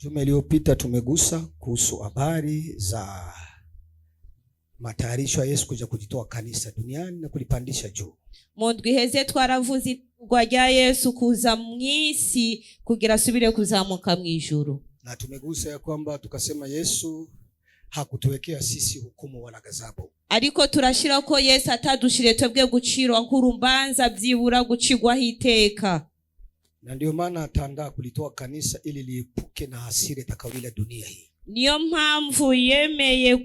Juma iliyopita tumegusa kuhusu habari za matayarisho ya Yesu kuja kujitoa kanisa duniani na kulipandisha juu. Mu ndwi iheze twaravuze itegurwa rya Yesu kuza mw'isi kugira asubire kuzamuka mw'ijuru. Na tumegusa ya kwamba tukasema Yesu hakutuwekea sisi hukumu wala ghadhabu. Ariko turashira ko Yesu atadushire twebwe gucirwa nk'urubanza byibura gucigwaho iteka. Na ndio maana ataandaa kulitoa kanisa ili liepuke na hasira itakayowila dunia hii. Niyo mpamvu yemeye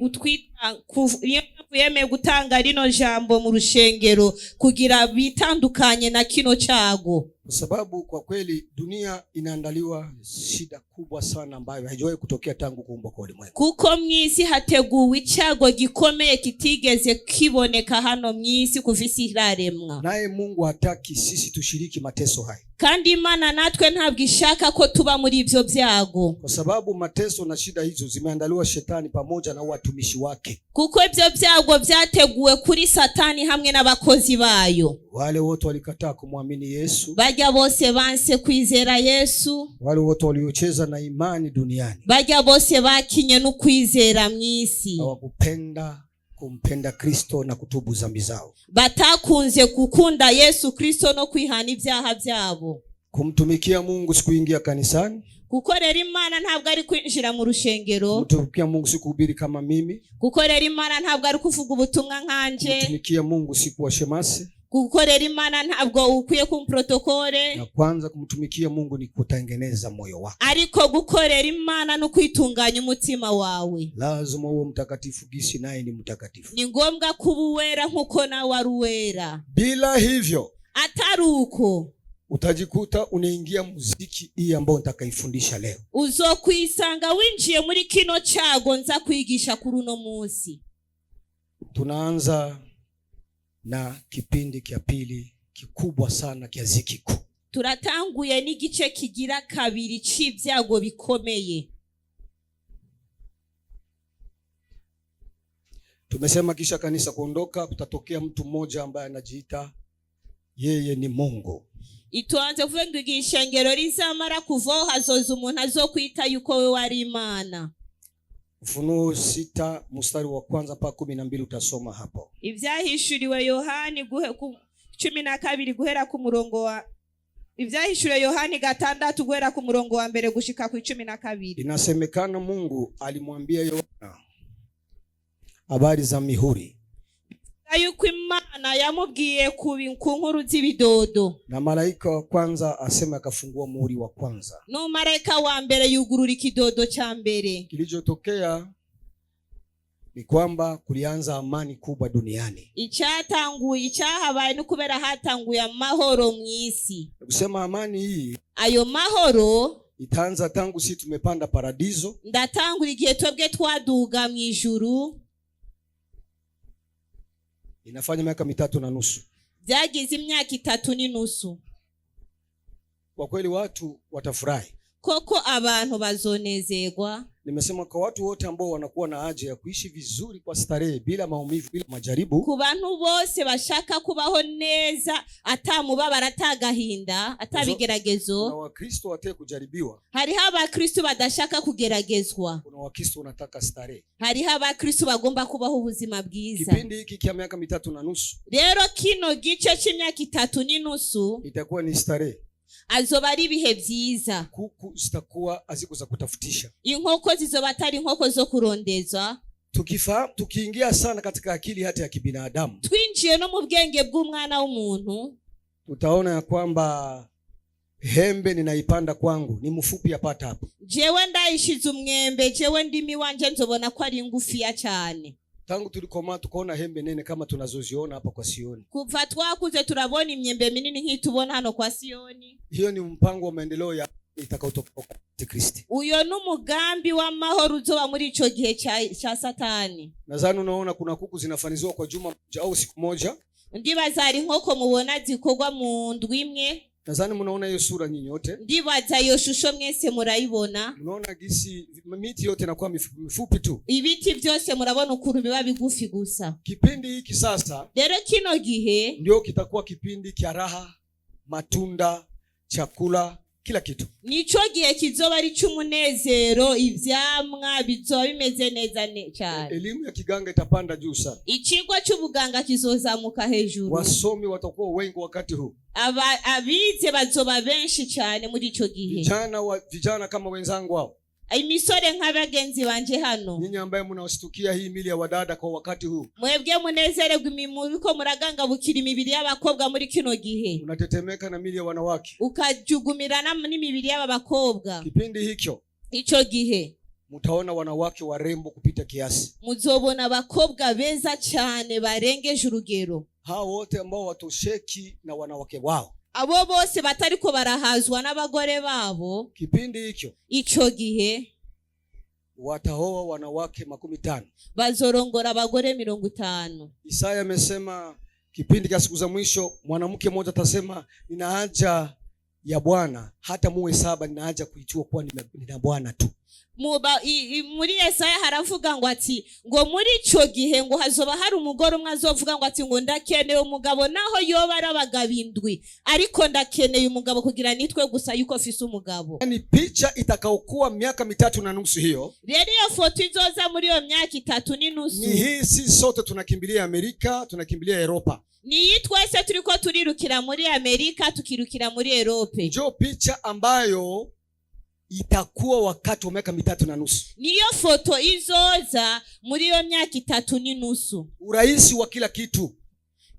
gutanga rino jambo mu rushengero kugira bitandukanye na kino cyago. Kwa sababu kwa kweli dunia inaandaliwa shida kubwa sana ambayo haijawahi kutokea tangu kuumbwa kwa ulimwengu. Kuko mw'isi hateguwe icyago gikomeye kitigeze kiboneka hano mw'isi kuvisi iraremwa. Naye Mungu hataki sisi tushiriki mateso haya. Kandi Imana natwe ntabwo ishaka ko tuba muri ivyo byago. Kwa sababu mateso na shida hizo zimeandaliwa shetani pamoja na watumishi wake. Kuko ivyo byago byateguwe kuri Satani hamwe n'abakozi bayo. Wale wote walikataa kumwamini Yesu. Bajya bose banse kwizera Yesu. Wale wote waliocheza na imani duniani. Bajya bose bakinye no kwizera mw'isi. Hawakupenda kumpenda Kristo na kutubu dhambi zao. Batakunze kukunda Yesu Kristo no kwihana ibyaha byabo. Kumtumikia Mungu si kuingia kanisani. Gukorera Imana ntabwo ari kwinjira mu rushengero. Kumtumikia Mungu si kuhubiri kama mimi. Gukorera Imana ntabwo ari kuvuga ubutumwa nkanje. Kumtumikia Mungu si kuwa shemasi. Gukorera Imana ntabwo ukwiye kumprotokole. Na kwanza kumtumikia Mungu ni kutengeneza moyo wako. Ariko gukorera Imana no kwitunganya umutima wawe. Lazima uwe mtakatifu gisi naye ni mtakatifu. Ni ngombwa kuba uwera nkuko nawe ari uwera. Bila hivyo ataruko utajikuta unaingia muziki hii ambao nitakaifundisha leo. Uzokwisanga winjiye muri kino cyago nza kwigisha kuri uno munsi. Tunaanza na kipindi kia pili kikubwa sana kia ziki kuu. Turatanguye n'igice kigira kabiri c'ibyago bikomeye. Tumesema kisha kanisa kuondoka kutatokea mtu mmoja ambaye anajiita yeye ni Mungu. Ituanze kuvuga igishengero rizamara kuvaho hazoza umuntu azokwita yuko we wari Imana. Ufunuo 6 mstari wa kwanza mpaka 12 utasoma hapo. Ivyahishuriwe Yohani 12 guhera ku murongo wa Ivyahishuriwe Yohani 6 guhera ku murongo wa mbere gushika ku 12. Inasemekana Mungu alimwambia Yohana habari za mihuri. Yuko Imana yamubwiye ku nkuru z'ibidodo. Na malaika wa kwanza asema akafungua muhuri wa kwanza. No malaika wa mbere yugurura ikidodo cha mbere. Kilichotokea ni kwamba kulianza amani kubwa duniani. Icyahabaye no kubera hatanguye amahoro mw'isi. Kusema amani hii, ayo mahoro itaanza tangu sisi tumepanda paradiso. Ndatangura igihe twebwe twaduga mw'ijuru. Inafanya miaka 3.5. Byagize imyaka 3.5. Kwa kweli watu watafurahi. Koko abantu bazonezerwa. Nimesema kwa watu wote ambao wanakuwa na haja ya kuishi vizuri kwa starehe bila maumivu bila majaribu. Ku bantu bose bashaka kubaho neza atamubabara atagahinda atabigeragezo. Na Wakristo wataka kujaribiwa. Hariho abakristo badashaka kugeragezwa. Kuna Wakristo wanataka starehe. Hariho abakristo bagomba kubaho ubuzima bwiza. Kipindi hiki kia miaka 3.5. Rero kino gice c'imyaka 3.5 itakuwa ni starehe. Azoba ari ibihe byiza. Kuku zitakuwa azikuza kutafutisha. Inkoko zizoba atari inkoko zo kurondezwa. Tukiingia sana katika akili hata ya kibinadamu, twinjiye no mu bwenge bw'umwana w'umuntu, utaona ya kwamba hembe ninaipanda kwangu ni mfupi yapata hapo. Jewe ndayishize umwembe, jewe ndimi wanje nzobona ko ari ngufiya cyane. Tangu tulikoma tukaona hembe nene kama tunazoziona hapa kwa Sioni. Kuva twakuze turabona imyembe minini nk'itubona hano kwa Sioni. Hiyo ni mpango wa maendeleo ya itakayotoka kwa Kristo. Uyo n'umugambi w'amahoro uzoba muri ico gihe cha Satani. Nadhani unaona kuna kuku zinafanizwa kwa juma moja au siku moja. Ndibaza ari nkoko mubona zikorwa mu ndwi imwe. Nadhani mnaona hiyo sura nyinyi yote. Ndibaza iyo shusho mwese murayibona. Mnaona gisi miti yote inakuwa mifupi tu. Ibiti byose murabona ukuntu biba bigufi gusa. Kipindi hiki sasa, rero kino gihe ndio kitakuwa kipindi kia raha, matunda, chakula kila kitu. nico gihe kizoba ari cy'umunezero, ivyamwa bizoba bimeze neza cyane. Elimu ya kiganga itapanda juu sana. Ikigo cy'ubuganga kizozamuka hejuru. Wasomi watakuwa wengi wakati huu. Abize bazoba benshi cyane muri ico gihe. Vijana kama wenzangu wao, imisore nk'abagenzi banje hano, nyinyi ambaye mnaostukia hii mili ya wadada kwa wakati huu, mwebwe munezererwa imibiko muraganga bukira imibiri y'abakobwa muri kino gihe, unatetemeka na mili ya wanawake, ukajugumirana n'imibiri y'aba bakobwa. Kipindi hicho ico gihe mutaona wanawake warembo kupita kiasi, muzobona abakobwa beza cyane barengeje urugero. Hao wote ambao watosheki na wanawake wao, abo bose batariko barahazwa n'abagore babo, kipindi hicho ico gihe wataoa wanawake 50, bazorongora abagore 50. Isaya amesema kipindi cha siku za mwisho mwanamke mmoja atasema nina haja ya Bwana, hata muwe 7 nina haja kuitua kuwa nina Bwana tu. Muri Yesaya haravuga ngo ati ngo muri ico gihe ngo hazoba hari umugore umwe azovuga ngo ati ngo ndakeneye umugabo naho yoba ari abagabo 7, ariko ndakeneye umugabo kugira nitwe gusa yuko afise umugabo. Ni picha itakaokuwa miaka 3.5 hiyo. Rero iyo foto izoza muri iyo myaka 3.5. Ni hii, si sote tunakimbilia Amerika, tunakimbilia Europa. Ni twese turiko turirukira muri Amerika, tukirukira muri Europe. Ndio picha ambayo itakuwa wakati wa miaka 3.5. Niyo foto izoza muri iyo myaka 3.5. Urahisi wa kila kitu,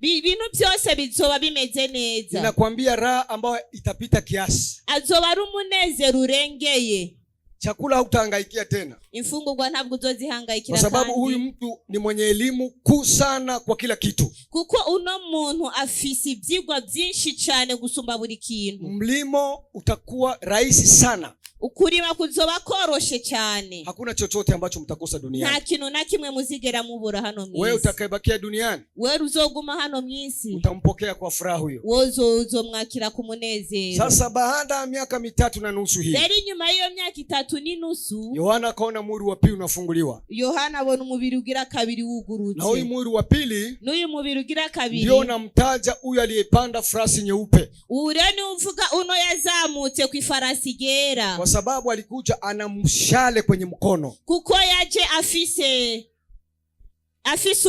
ibintu byose bizoba bimeze neza. Ninakwambia raha ambayo itapita kiasi. Azoba ari umunezero urengeye. Chakula hautahangaikia tena, imfungurwa ntabwo uzozihangayikira, kwa sababu huyu mtu ni mwenye elimu kuu sana kwa kila kitu. Kuko uno muntu afise ibyigwa byinshi cyane gusumba buri kintu. Mlimo utakuwa rahisi sana, ukurima kuzoba koroshe cyane. Hakuna chochote ambacho mtakosa duniani. Nta kintu na kimwe muzigera mubura hano mwisi. Wewe utakayebakia duniani, wewe uzoguma hano mwisi, utampokea kwa furaha huyo. Uzomwakira kumunezero. Sasa baada ya miaka 3.5 hii, Dari nyuma hiyo miaka 3.5, Yohana akaona mwili wa pili unafunguliwa. Yohana abona umubiri ugira kabiri wugurutse. Na huyu mwili wa pili, n'uyu mubiri ugira kabiri, ndio namtaja huyu aliyepanda farasi nyeupe. Ureni uvuga uno yazamutse ku ifarasi gera, kwa sababu alikuja ana mshale kwenye mkono, kuko yaje afise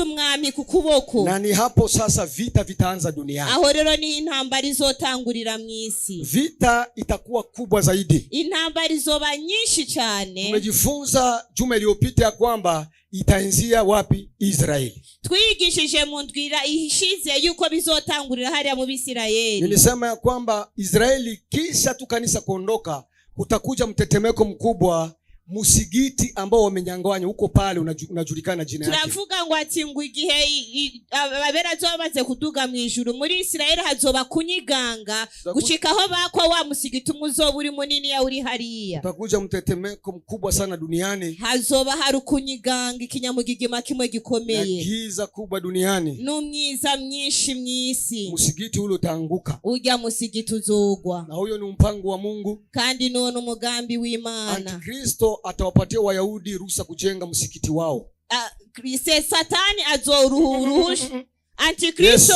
umwami ku kuboko. Na ni hapo sasa vita vitaanza duniani. Aho rero ni intambara izotangurira mwisi. Vita itakuwa kubwa zaidi, intambara izoba nyinshi cyane. Tumejifunza juma iliyopita ya kwamba itaanzia wapi? Israeli. Twigishije mu ndwira ihishize yuko bizotangurira hariya mu Bisirayeli. Nilisema ya kwamba Israeli kisha tu kanisa kuondoka, kutakuja mtetemeko mkubwa, musigiti ambao wamenyangwanya huko pale unajulikana jina yake. Turavuga ngo ati ngo igihe ababera zobaze kuduga mu ijuru muri Israeli hazoba kunyiganga gushikaho bakwa wa musigiti umuzoba uri munini ya uri hariya. Utakuja mtetemeko mkubwa sana duniani. Hazoba hari kunyiganga ikinyamugigima kimwe gikomeye. Giza kubwa duniani. N'umyiza myinshi mwisi. Musigiti ule utaanguka. Ujya musigiti uzogwa. Na huyo ni mpango wa Mungu. Kandi nuno umugambi w'Imana. Antikristo atawapatia Wayahudi ruhusa kujenga msikiti wao. Satani azoruhusha Antikristo.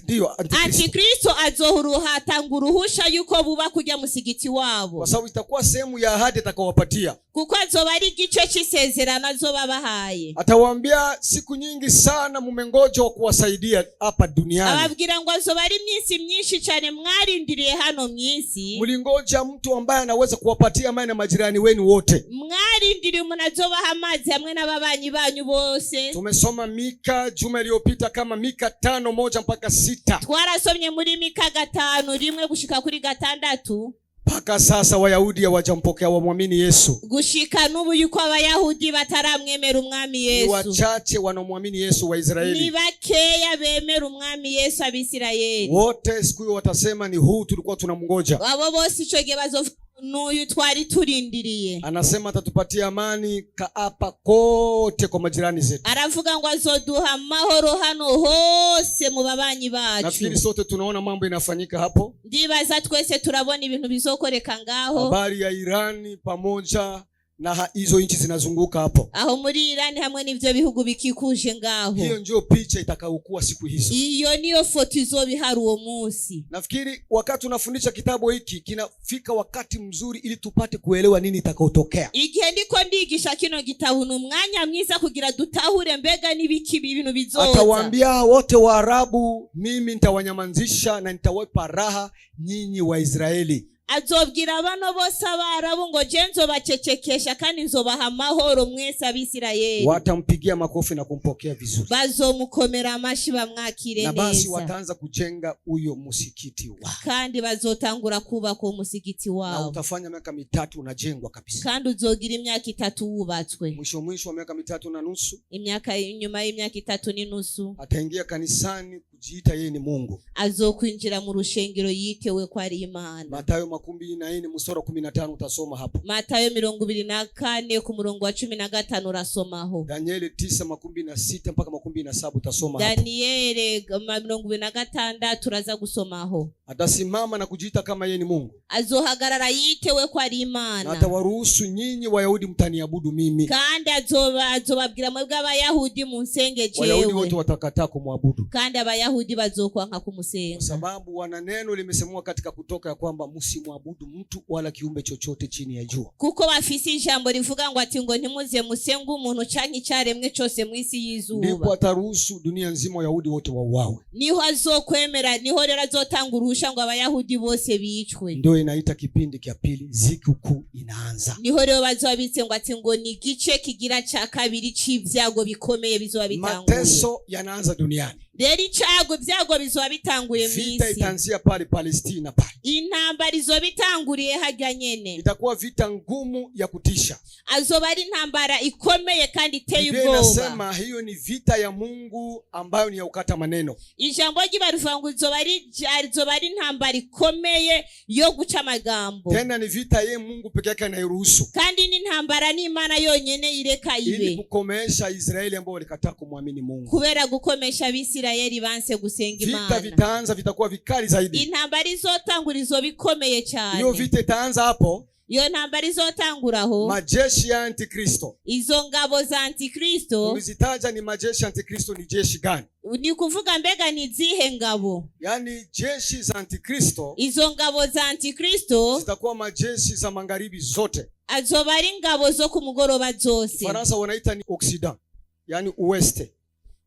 Ndio, Antikristo azoruhatanga uruhusha yuko buba kujya musigiti wabo, kwa sababu itakuwa sehemu ya ahadi atakawapatia, kuko azoba ari igice cy'isezerano azoba bahaye. Atawaambia siku nyingi sana mumengoja wa kuwasaidia hapa duniani. Ababwira ngo azoba ari iminsi myinshi cyane mwarindiriye hano mwisi. Mlingoja mtu ambaye anaweza kuwapatia maji na majirani wenu wote. Mwarindiriye umuntu azobaha amazi hamwe n'ababanyi banyu bose. Tumesoma Mika juma iliyopita kama Mika 5:1 mpaka 6. Twarasomye muri Mika 5:1 gushika kuri 6. Paka sasa Wayahudi hawajampokea wamwamini Yesu. Gushika n'ubu yuko Abayahudi bataramwemera umwami Yesu. Ni wachache wanaomwamini Yesu wa Israeli. Ni bakeya bemera umwami Yesu Abisirayeli. Wote siku hiyo watasema ni huu tulikuwa tunamngoja. Abo bose ico gihe bazovuga n'uyu twari turindiriye. Anasema atatupatia amani kaapa kote kwa majirani zetu. Aravuga ngo azoduha amahoro hano hose mu babanyi bacu. Nafikiri sote tunaona mambo inafanyika hapo. Ndibaza twese turabona ibintu bizokoreka ngaho. Habari ya Irani pamoja na hizo nchi zinazunguka hapo. aho muri Irani hamwe n'ivyo bihugu bikikuje ngaho. Hiyo ndio picha itakayokuwa siku hizo. Iyo niyo foto izobihari uwo munsi. Nafikiri wakati unafundisha kitabu hiki kinafika wakati mzuri ili tupate kuelewa nini itakayotokea. Igihe ndiko ndigisha kino gitabu n'umwanya mwiza kugira dutahure mbega nibiki ibintu bizoza. Atawaambia wote wa Arabu, mimi nitawanyamanzisha na nitawapa raha nyinyi wa Israeli. Azobwira abano bose abarabu ngo je nzobacecekesha kandi nzobaha amahoro mwese Abisirayeli. Watampigia makofi na kumpokea vizuri. Bazomukomera amashi bamwakire neza. Na basi wataanza kujenga huyo msikiti wao. Kandi bazotangura kubaka umusigiti wao. Na utafanya miaka 3 unajengwa kabisa. Kandi uzogira imyaka 3 wubatswe. Mwisho wa miaka 3.5. Imyaka nyuma y'imyaka 3.5. Ataingia kanisani kujiita yeye ni Mungu. Azokwinjira mu rushengero yitewe kwa ari Imana. Mathayo 24 mstari wa 15 utasoma hapo. Mathayo 24 ku murongo wa 15 urasomaho. Danieli 9:26 mpaka 17 utasoma hapo. Danieli 26 turaza gusomaho. Atasimama na kujiita kama yeye ni Mungu. Azohagarara yitewe kwa ari Imana. Na atawaruhusu nyinyi Wayahudi mtaniabudu mimi. Kandi azobabwira mwebwe Abayahudi munsenge jewe. Wayahudi wote watakataa kumwabudu. Kandi Abayahudi bazokwanka kumusenga. Kwa sababu wana neno limesemwa katika Kutoka ya kwamba msimwabudu mtu wala kiumbe chochote chini ya jua. Kuko bafise ijambo rivuga ngo ati ngo ntimuze musenga umuntu canke icaremwe cyose mwisi yizuba. Ndipo ataruhusu dunia nzima Wayahudi wote wauawe. Niho azokwemera, niho rero azotanga uruhusha ngo Abayahudi bose bicwe. Ndio inaita kipindi kia pili, ziki kuu inaanza. Niho rero bazobitse ngo ati ngo ni gice kigira ca kabiri c'ivyago bikomeye bizoba bitanguye. Mateso yanaanza duniani. Rero icago vyago bizoba bitanguye mwisi. Vita itaanzia pale Palestina pale. Intambara izoba bitanguriye hajya nyene. Itakuwa vita ngumu ya kutisha. Azoba ari intambara ikomeye kandi iteye ubwoba. Biblia inasema hiyo ni vita ya Mungu ambayo ni ya ukata maneno. Ijambo ry'Ibaruvuga ngo izoba ari intambara ikomeye yo guca amagambo. Tena ni vita ye Mungu peke yake anayeruhusu. Kandi ni intambara ni Imana yonyene ireka ibe. Ili kukomesha Israeli ambao walikataa kumwamini Mungu. Kubera gukomesha Abisirayeli banse gusenga Imana. Vita vitaanza, vitakuwa vikali zaidi. Intambara izotangura izoba ikomeye cyane. Hiyo vita itaanza hapo. Iyo ntambara izotanguraho. Majeshi ya Antikristo. Izo ngabo za Antikristo. Ulizitaja ni majeshi ya Antikristo, ni jeshi gani? Ni kuvuga mbega ni zihe ngabo? Yani jeshi za Antikristo. Izo ngabo za Antikristo zitakuwa majeshi za magharibi zote. Azoba ari ngabo zo ku mugoroba zose. Faransa wanaita ni Occident, yani West.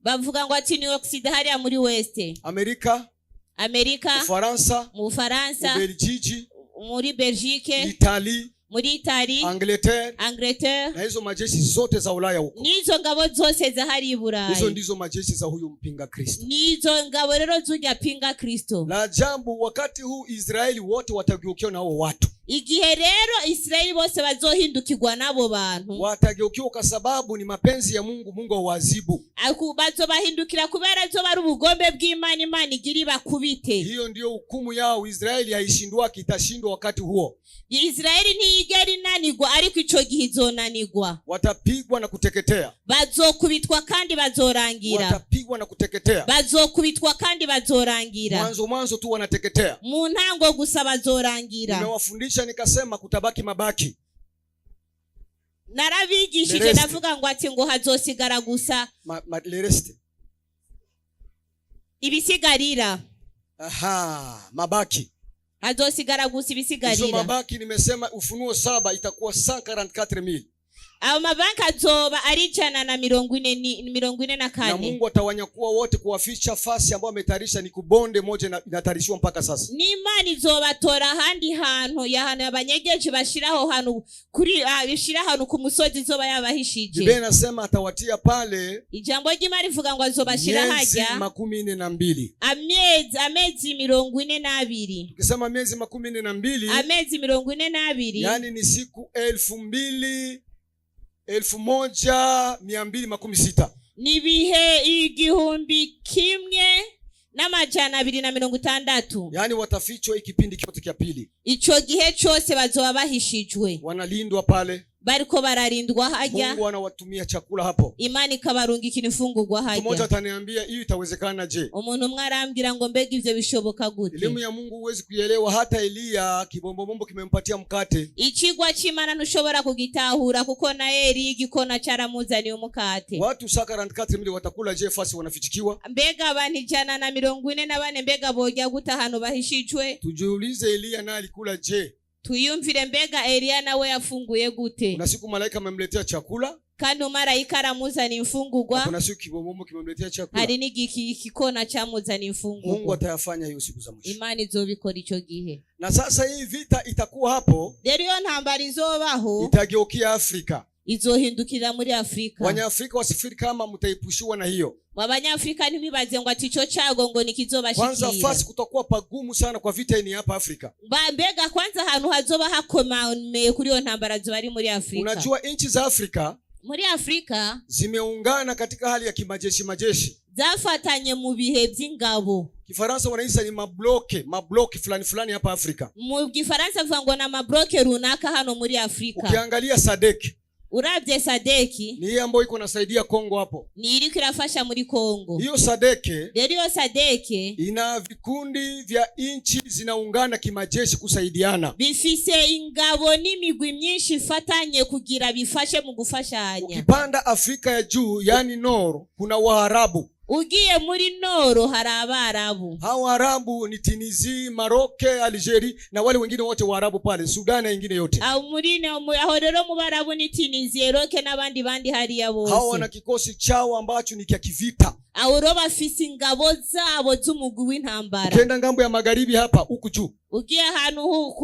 Bavuga ngo ati ni Occident hariya muri West. Amerika, Ufaransa, Ubelgiji, muri Belgique, Italy, muri Italy, Angleterre, na hizo majeshi zote za Ulaya huko. Nizo ngabo zose za hari Burayi. Hizo ndizo majeshi za huyu mpinga Kristo. Nizo ngabo rero zujya pinga Kristo. La jambo wakati huu Israeli wote watageukiwa na hao watu. Igihe rero Israeli bose bazohindukirwa nabo bantu. Watageukiwa kwa sababu ni mapenzi ya Mungu, Mungu awazibu. Bazobahindukira kubera zo bari ubugombe bw'Imana, Imana igiri bakubite. Hiyo ndio hukumu yao. Israeli haishindwa, kitashindwa wakati huo. Israeli ntiyigera inanirwa, ariko ico gihe izonanirwa. Watapigwa na kuteketea. Bazokubitwa kandi bazorangira. Watapigwa na kuteketea. Bazokubitwa kandi bazorangira. Mwanzo tu wanateketea. Mu ntango gusa bazorangira. Nimewafundisha nikasema kutabaki mabaki. Narabigishije ndavuga ngo ati ngo hazosigara gusa lereste. Ibisigarira. Mabaki. Hazosigara gusa ibisigarira. Hizo mabaki nimesema Ufunuo 7 itakuwa 144,000. Abo mabanki azoba ari 144. Na Mungu atawanyakua wote kuwaficha fasi ambayo ametayarisha, ni kubonde moja inatayarishiwa mpaka sasa. Ni Imana izobatora handi hantu yahana abanyegeje bashiraho hantu kuri bishira hantu ku musozi izoba yabahishije. Biblia inasema atawatia pale. Ijambo ry'Imana rivuga ngo azobashira hajya miezi 42. Amezi 42. Tukisema miezi 42, amezi 42, yani ni siku 1260. Ni bihe 1260. Yani watafichwa ikipindi kyote kia pili. Ico gihe cyose bazoba bahishijwe. Wanalindwa pale. bariko bararindwa hajya. Mungu anawatumia chakula hapo. Imana ikabarungikira imfungurwa hajya. Mmoja ataniambia hiyo itawezekana je? Umuntu umwe arambwira ngo mbega ivyo bishoboka gute? Elimu ya Mungu huwezi kuielewa. Hata Eliya kibombombo kimempatia mkate. Ikigwa c'Imana ntushobora kugitahura kuko na Eli igikona caramuzaniye umukate. Watu saka 44 mili watakula je fasi wanafichikiwa? Mbega abantu 144 mbega bojya guta hano bahishijwe? Tujiulize Eliya na alikula je? Tuyumvire mbega Eliya nawe yafunguye gute? Kuna siku malaika amemletea chakula, kandi umarayika aramuzana imfungurwa. Kuna siku kibombomo kimemletea chakula. Hari n'igikona camuzana imfungurwa. Mungu atayafanya hiyo siku za mwisho. Imana izobikora ico gihe. Na sasa hii vita itakuwa hapo. Rero iyo ntambara izobaho, itageukia Afrika. Izohindukira muri Afrika. Wanyafrika wasifiri kama mtaipushiwa na hiyo. Abanyafrika ntibibaze ngo atico cago ngo nikizobashikira. Kwanza fasi kutakuwa pagumu sana kwa vita hii hapa Afrika. Mbega kwanza ahantu hazoba hakomeye kuri yo ntambara zo bari muri Afrika. Unajua nchi za Afrika muri Afrika zimeungana katika hali ya majeshi. Zafatanye mu bihe by'ingabo. Kifaransa wanaita ni mabloke fulani hapa Afrika. Mu Kifaransa vuga ngo na mabloke runaka hano muri Afrika. Ukiangalia SADC, urabye SADC ni hiyo ambayo iko nasaidia Kongo hapo. Ni iriko irafasha muri Kongo. Hiyo SADC, hiyo SADC ina vikundi vya nchi zinaungana kimajeshi kusaidiana. Bifise ingabo n'imigwi myinshi ifatanye kugira bifashe mu gufashanya. Ukipanda Afrika ya juu yani Nord, kuna Waarabu. Ugiye muri Noro hari Abarabu. Hao Waarabu ni Tunisia, Maroc, Algeria na wale wengine wote Waarabu pale, Sudan na wengine yote. Au muri aho rero mu Barabu ni Tunisia, Maroc n'abandi hari ya bose. Hao wana kikosi chao ambacho ni kia kivita. Au ro bafise ingabo zabo z'umugwi w'intambara. Ukienda ngambo ya magharibi hapa huku juu. Ugiye ahantu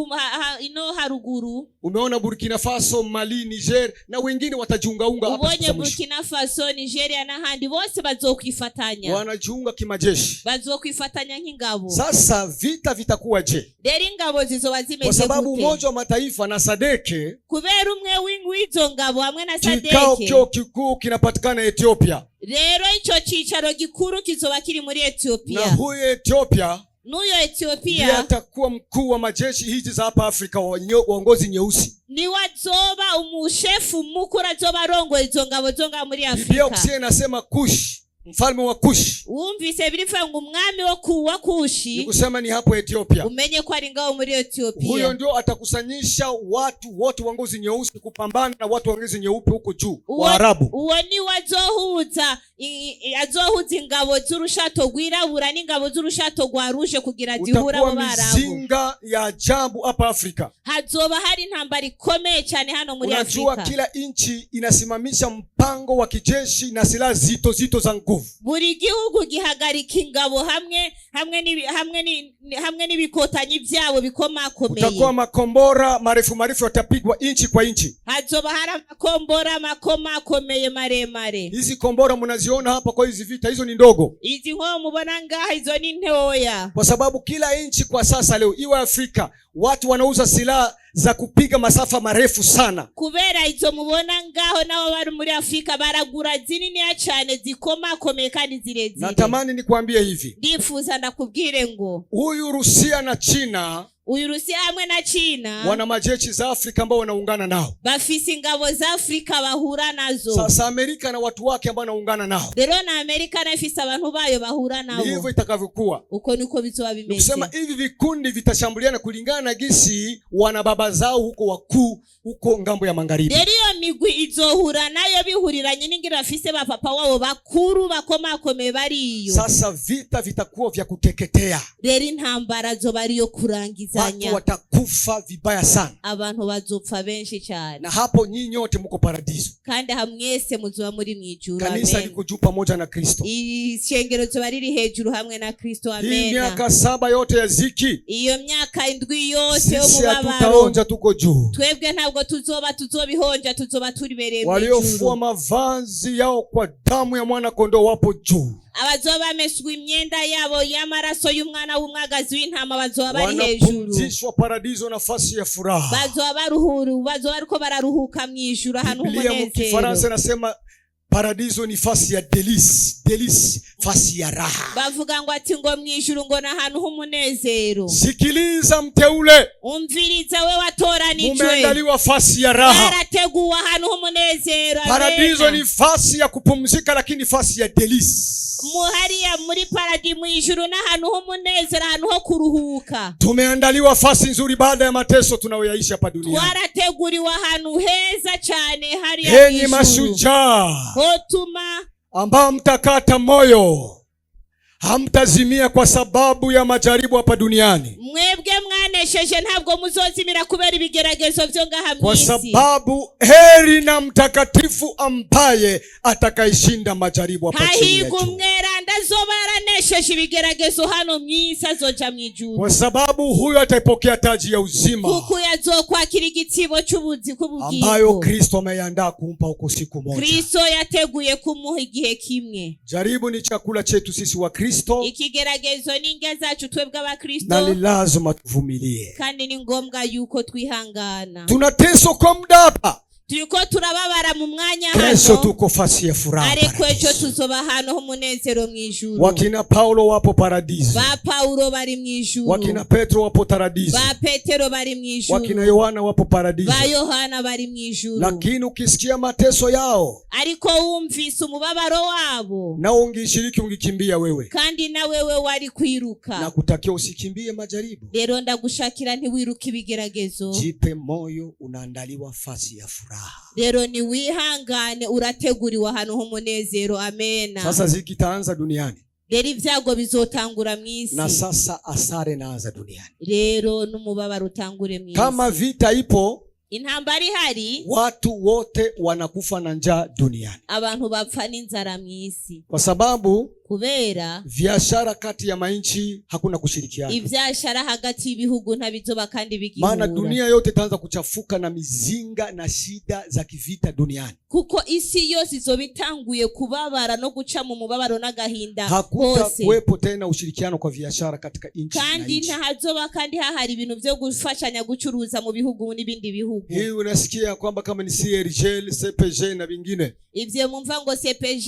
ino haruguru. Umeona Burkina Faso, Mali, Niger na wengine watajiungaunga hapa. Ubonye Burkina Faso, Nigeria na handi bose bazokwifatanya. Wanajiunga kimajeshi. Bazokwifatanya nk'ingabo. Sasa vita vitakuwa je? Deri ingabo zizoba zimeze kwa sababu Umoja wa Mataifa na SADC kubera umwe w'izo ngabo hamwe na SADC. Kikao kikuu kinapatikana Ethiopia. Rero ico cicaro gikuru kizoba kiri muri Ethiopia. Na huyo Ethiopia Nuyo Ethiopia atakuwa mkuu wa majeshi hizi za hapa Afrika waongozi nyeusi. Ni wazoba umushefu mukuru azoba rongo izo ngabo zonga muri Afrika. Biblia Kusia inasema Kush, mfalme wa Kush. Umvise birifa ngo umwami wa Kushi. Nikusema ni hapo Ethiopia. Umenye ko ari ngao muri Ethiopia. Huyo ndio atakusanyisha watu wote wa ngozi nyeusi kupambana na watu wa ngozi nyeupe huko juu, Waarabu. Uwo ni wazohuza azohuza ingabo z'urushato rwirabura n'ingabo z'urushato rwaruje kugira zihura abo Barabu. Mizinga ya ajabu hapa Afrika. Hazoba hari intambara ikomeye cyane hano muri Afrika. Unajua kila nchi inasimamisha mpango wa kijeshi na silaha zito za nguvu. Buri gihugu gihagarika ingabo hamwe n'ibikotanyi byabo bikomakomeye. Utakuwa makombora marefu yatapigwa inchi kwa inchi. Hazoba hari makombora makomakomeye maremare. Hizi kombora mnaziona hapa kwa hizi vita, hizo ni ndogo. Hizi nko mubona ngaha hizo ni ntoya. Kwa sababu kila inchi kwa sasa leo iwe Afrika watu wanauza silaha za kupiga masafa marefu sana. Kubera hizo mubona ngaho nabo bari muri Afrika baragura zinini cyane zikomakomeye kandi zirezire. Natamani nikwambie hivi. Ndifuza ndakubwire ngo huyu Rusia na China, Urusia hamwe na China wana majeshi za Afrika ambao wanaungana nao. Bafise ingabo za Afrika bahura nazo. Sasa Amerika na watu wake ambao wanaungana nao. Rero na Amerika na ifisa abantu bayo bahura nao. Hivyo itakavyokuwa. Uko niko bizoba bimeze. Nikusema hivi vikundi vitashambuliana kulingana na gisi wana baba zao huko wakuu huko ngambo ya magharibi. Rero iyo migwi izohura nayo bihuriranye n'ingira bafise ba papa wabo bakuru bakomakomeye bariyo. Sasa vita vitakuwa vya kuteketea. Rero intambara zo bariyo kurangiza. Watu watakufa vibaya sana. Abantu bazopfa benshi cyane. Na hapo nyinyi nyote mko paradiso. Kandi hamwese muzoba muri mwijuru. Kanisa liko juu pamoja na Kristo. Ishengero zoba riri hejuru hamwe na Kristo. Amen. Hii miaka 7 yote ya ziki. Iyo myaka 7 yose yo mubabaro. Sisi tutaonja tuko juu. Twebwe ntabwo tuzobihonja, tuzoba turibereye mwijuru. Waliofua mavazi yao kwa damu ya mwana kondoo wapo juu. Abazoba bameswa imyenda yabo y'amaraso y'umwana w'umwagazi w'intama bazoba bari hejuru. Wanapumzishwa paradiso, nafasi ya furaha. Bazoba baruhuru, bazoba ariko bararuhuka mwijuru ahantu h'umunezero. Biblia mu Kifaransa nasema Paradiso ni fasi ya delis, fasi ya raha. bavuga ngo ati ngo mwijuru ngo nahantu h'umunezero. Sikiliza mteule, umviriza we watoranijwe, mumeandaliwa fasi ya raha. barateguwe ahantu h'umunezero. Paradiso ni fasi ya kupumzika, lakini fasi ya delis. Muhariya muri paradis mwijuru nahantu h'umunezero, ahantu ho kuruhuka. Tumeandaliwa fasi nzuri baada ya mateso tunayoyaishi hapa duniani. Twarateguriwe ahantu heza cyane hariya mwijuru. Henyi mashujaa hotuma ambao mtakata moyo, hamtazimia kwa sababu ya majaribu hapa duniani. Mwebwe mwanesheje ntabwo muzozimira kubera ibigeragezo byo ngaha kwa mwisi. Sababu heri na mtakatifu ambaye atakayeshinda majaribu hapa chini ya jua. Mweranda azoba yaranesheje ibigeragezo hano mwisi azoja mwijuru. Kwa sababu huyo ataipokea taji ya uzima, kuko yazokwakira igitsibo cy'ubugingo ambayo Kristo ameandaa kumpa huko siku moja. Kristo yateguye kumuha igihe kimwe. Jaribu ni chakula chetu sisi wa Kristo. Ikigeragezo ni indya zacu twebwe aba Kristo. Na ni lazima tuvumilie. Kandi ni ngombwa yuko twihangana. Tunateswa kwa muda hapa. Turiko turababara mu mwanya hano. Kesho tuko fasi ya furaha. Ariko ejo tuzoba hano h'umunezero mwijuru. Wakina Paulo wapo paradiso. Ba Paulo bari mwijuru. Wakina Petro wapo paradiso. Ba Petero bari mwijuru. Wakina Yohana wapo paradiso. Ba Yohana bari mwijuru. Lakini ukisikia mateso yao, ariko wumvise umubabaro wabo, na ungishiriki ungikimbia wewe. Kandi na wewe wari kwiruka. Na kutakia usikimbie majaribu. Rero ndagushakira ntiwiruke ibigeragezo. Jipe moyo, unaandaliwa fasi ya furaha. Rero ni wihangane, urateguriwa hano h'umunezero. Amena. Sasa zikitaanza duniani, rero ibyago bizotangura mwisi. Na sasa asare naanza duniani. Rero n'umubabaro utangure mwisi. Kama vita ipo, intambara ihari, watu wote wanakufa na njaa duniani. Abantu bapfa n'inzara mwisi. Kwa sababu kubera biashara kati ya mainchi hakuna kushirikiana. Ivyashara hagati y'ibihugu ntabizoba kandi bigihura. Maana dunia yote itaanza kuchafuka na mizinga na shida za kivita duniani. Kuko isi yose izobitanguye kubabara no guca mu mubabaro n'agahinda. Hakuta kuwepo tena ushirikiano kwa biashara katika inchi. Kandi ntahazoba kandi hahari ibintu byo gufashanya gucuruza mu bihugu n'ibindi bihugu. Hii unasikia kwamba kama ni CRGL, CPG na vingine. Ivyo mumva ngo CPG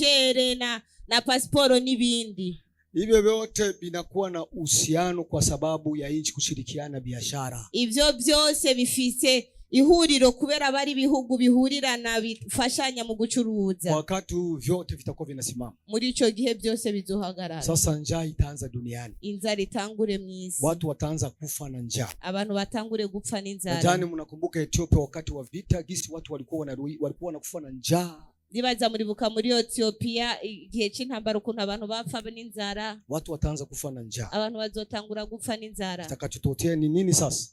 na pasiporo n'ibindi. Hivyo vyote binakuwa na uhusiano kwa sababu ya inchi kushirikiana biashara. Ivyo byose bifise ihuriro kubera bari bihugu bihurirana bifashanya mu gucuruza. Wakati vyote vitakuwa vinasimama, muri ico gihe byose bizohagarara. Sasa njaa itaanza duniani. Inzara itangure mwisi. Watu wataanza kufa na njaa. Abantu batangure gupfa n'inzara. Jana mnakumbuka Ethiopia wakati wa vita, gisi watu walikuwa wanakufa na njaa. Nibaza muribuka muri Ethiopia igihe cy'intambara ukuntu abantu bapfa n'inzara. Watu wataanza kufa na njaa. Abantu bazotangura gupfa n'inzara. Kitakachototea ni nini sasa?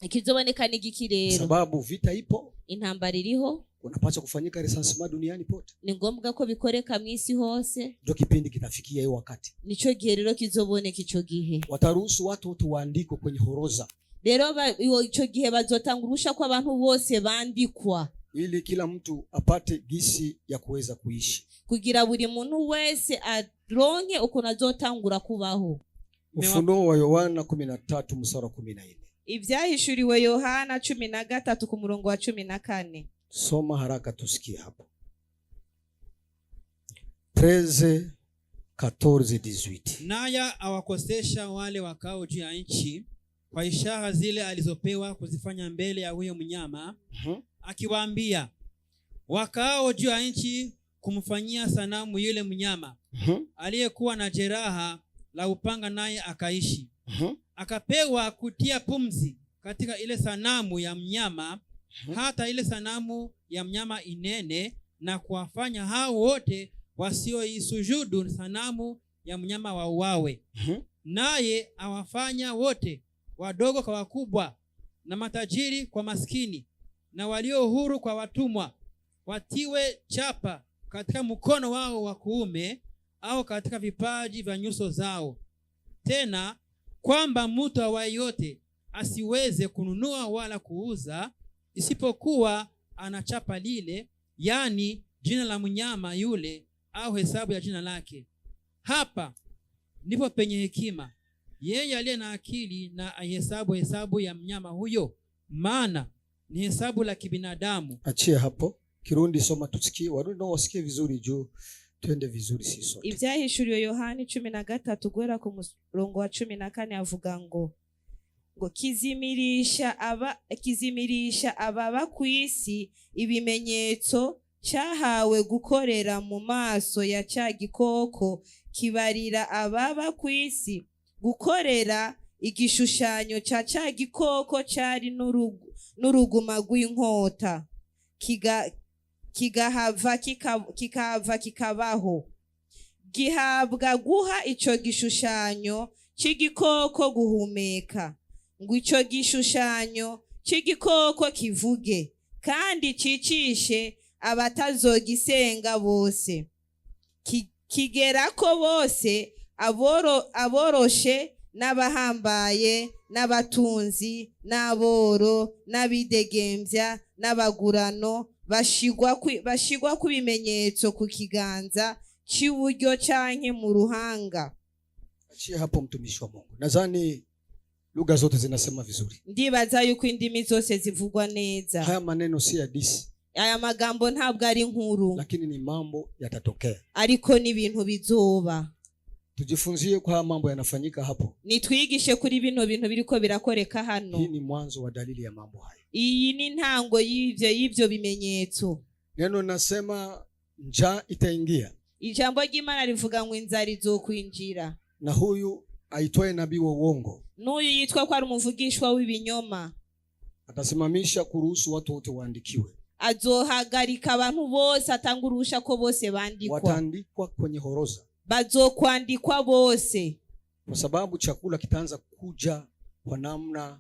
Ikizoboneka ni giki rero? Sababu vita ipo, intambara iriho, unapaswa kufanyika recensement duniani pote. Ni ngombwa ko bikoreka mwisi hose. Ndio kipindi kitafikia hiyo wakati. Nico gihe rero kizoboneka ico gihe. Wataruhusu watu wote waandikwe kwenye horoza. Rero ico gihe bazotangurusha ko abantu bose bandikwa, ili kila mtu apate gisi ya kuweza kuishi, kugira buri muntu wese aronke ukuntu azotangura kubaho. Ufunuo wa Yohana 13 mstari wa 14. Ivyahishuriwe Yohana 13 ku murongo wa 14. Soma haraka tusikie hapo. 13 14 18. Naye awakosesha wale wakao juu ya nchi kwa ishara zile alizopewa kuzifanya mbele ya huyo mnyama, akiwaambia wakao juu ya nchi kumfanyia sanamu yule mnyama aliyekuwa na jeraha la upanga, naye akaishi. Akapewa kutia pumzi katika ile sanamu ya mnyama, hata ile sanamu ya mnyama inene, na kuwafanya hao wote wasioisujudu sanamu ya mnyama wauawe. Naye awafanya wote, wadogo kwa wakubwa, na matajiri kwa maskini, na walio huru kwa watumwa, watiwe chapa katika mkono wao wa kuume au katika vipaji vya nyuso zao. Tena kwamba mtu awaye yote asiweze kununua wala kuuza isipokuwa anachapa lile, yani jina la mnyama yule au hesabu ya jina lake. Hapa ndipo penye hekima. Yeye aliye na akili na hesabu ya mnyama huyo, maana ni hesabu la kibinadamu. Achia hapo. Kirundi soma tusikie, Warundi nao wasikie vizuri juu twende vizuri sisi sote. Ibyahishuriwe Yohani 13 guhera ku murongo wa 14 avuga ngo kizimirisha ababa ku isi ibimenyetso cyahawe gukorera mu maso ya cya gikoko, kibarira ababa ku isi gukorera igishushanyo cya gikoko cyari n'uruguma rw'inkota, kikahava kikabaho, gihabwa guha icyo gishushanyo cy'igikoko guhumeka, ngo icyo gishushanyo cy'igikoko kivuge kandi cicishe abatazogisenga bose, kigera ko bose aboroshe n'abahambaye n'abatunzi n'aboro n'abidegembya n'abagurano bashigwa ku bimenyetso ku kiganza cy'iburyo canke mu ruhanga. Achie hapo mtumishi wa Mungu. Nadhani lugha zote zinasema vizuri. Ndibaza yuko indimi zose zivugwa neza. Haya maneno si hadithi. Aya magambo ntabwo ari inkuru, lakini ni mambo yatatokea, ariko ni ibintu bizoba. Tujifunzie kwa mambo yanafanyika hapo. Nitwigishe kuri bino bintu biriko birakoreka hano. Hii ni mwanzo wa dalili ya mambo haya. Iyi ni ntango y'ivyo bimenyetso. Neno nasema njaa itaingia. Ijambo ry'Imana rivuga ngo inzara izokwinjira. Na huyu aitwaye nabii wa uongo, n'uyu yitwa ko ari umuvugishwa w'ibinyoma, atasimamisha kuruhusu watu wote waandikiwe. Azohagarika abantu bose, atangurusha ko bose bandikwa. Wataandikwa kwenye horoza. Bazokwandikwa bose. Kwa sababu chakula kitaanza kuja kwa namna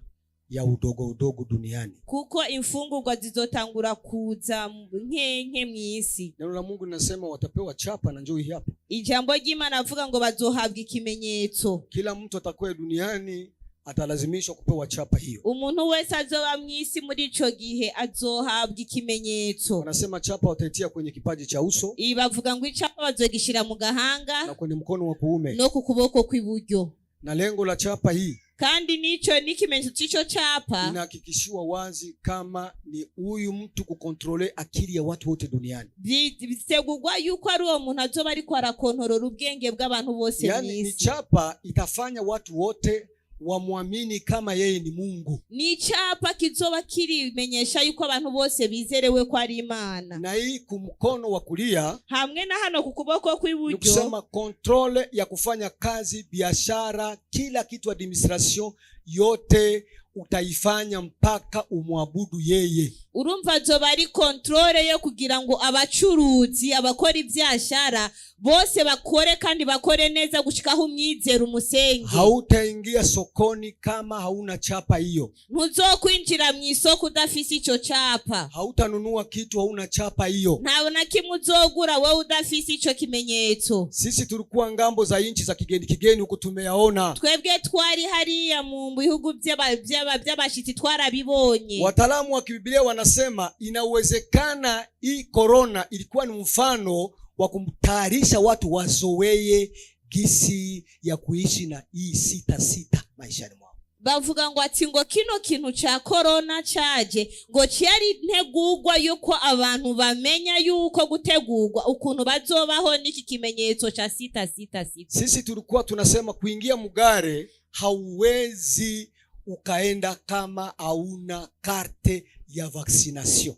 ya udogo duniani. Kuko imfungurwa zizotangura kuza nke mw'isi. Neno la Mungu linasema watapewa chapa, na njoo hii hapa. Ijambo ry'Imana avuga ngo bazohabwa ikimenyetso. Kila mtu atakuwa duniani atalazimishwa kupewa chapa hiyo. Umuntu wese azoba mw'isi muri ico gihe azohabwa ikimenyetso. Wanasema chapa wataitia kwenye kipaji cha uso. Ibavuga ngo ichapa bazogishira mu gahanga na kwenye mkono wa kuume no ku kuboko kw'iburyo. Na lengo la chapa hii, kandi nico n'ikimenyetso c'ico chapa, inahakikishiwa wazi kama ni huyu mtu kukontrole akili ya watu wote duniani. Bitegurwa yuko ari uwo muntu azoba ariko arakontorora ubwenge bw'abantu bose mw'isi. Yani ni chapa itafanya watu wote wamwamini kama yeye ni Mungu. Ni chapa kizoba kirimenyesha yuko abantu bose bizerewe ko ari Imana. Na hii kumkono wa kulia, hamwe na hano ku kuboko kw'iburyo, kusema controle ya kufanya kazi, biashara, kila kitu, administration yote utaifanya mpaka umwabudu yeye. Urumva zoba ari controle yo kugira ngo abacuruzi, abakora ibyashara bose bakore kandi bakore neza gushikaho umwizero umusenge. Hautaingia sokoni kama hauna chapa hiyo. Ntuzokwinjira mu isoko udafise ico chapa. Hautanunua kitu hauna chapa hiyo. Ntabona kimwe uzogura wewe udafise ico kimenyetso. Sisi tulikuwa ngambo za inchi za kigeni huko, tumeyaona. Twebwe twari hariya mu bihugu by'abashitsi twarabibonye. Wataalamu wa Biblia wanasema inawezekana hii corona ilikuwa ni mfano wa kumtayarisha watu wazoee gisi ya kuishi na hii sita maishani mwao. Bavuga ngo ati ngo kino kintu cha corona caje ngo cyari ntegurwa yuko abantu bamenya yuko gutegurwa ukuntu bazobaho n'iki kimenyetso cha sita. Sisi tulikuwa tunasema kuingia mugare hauwezi ukaenda kama hauna karte ya vaccination.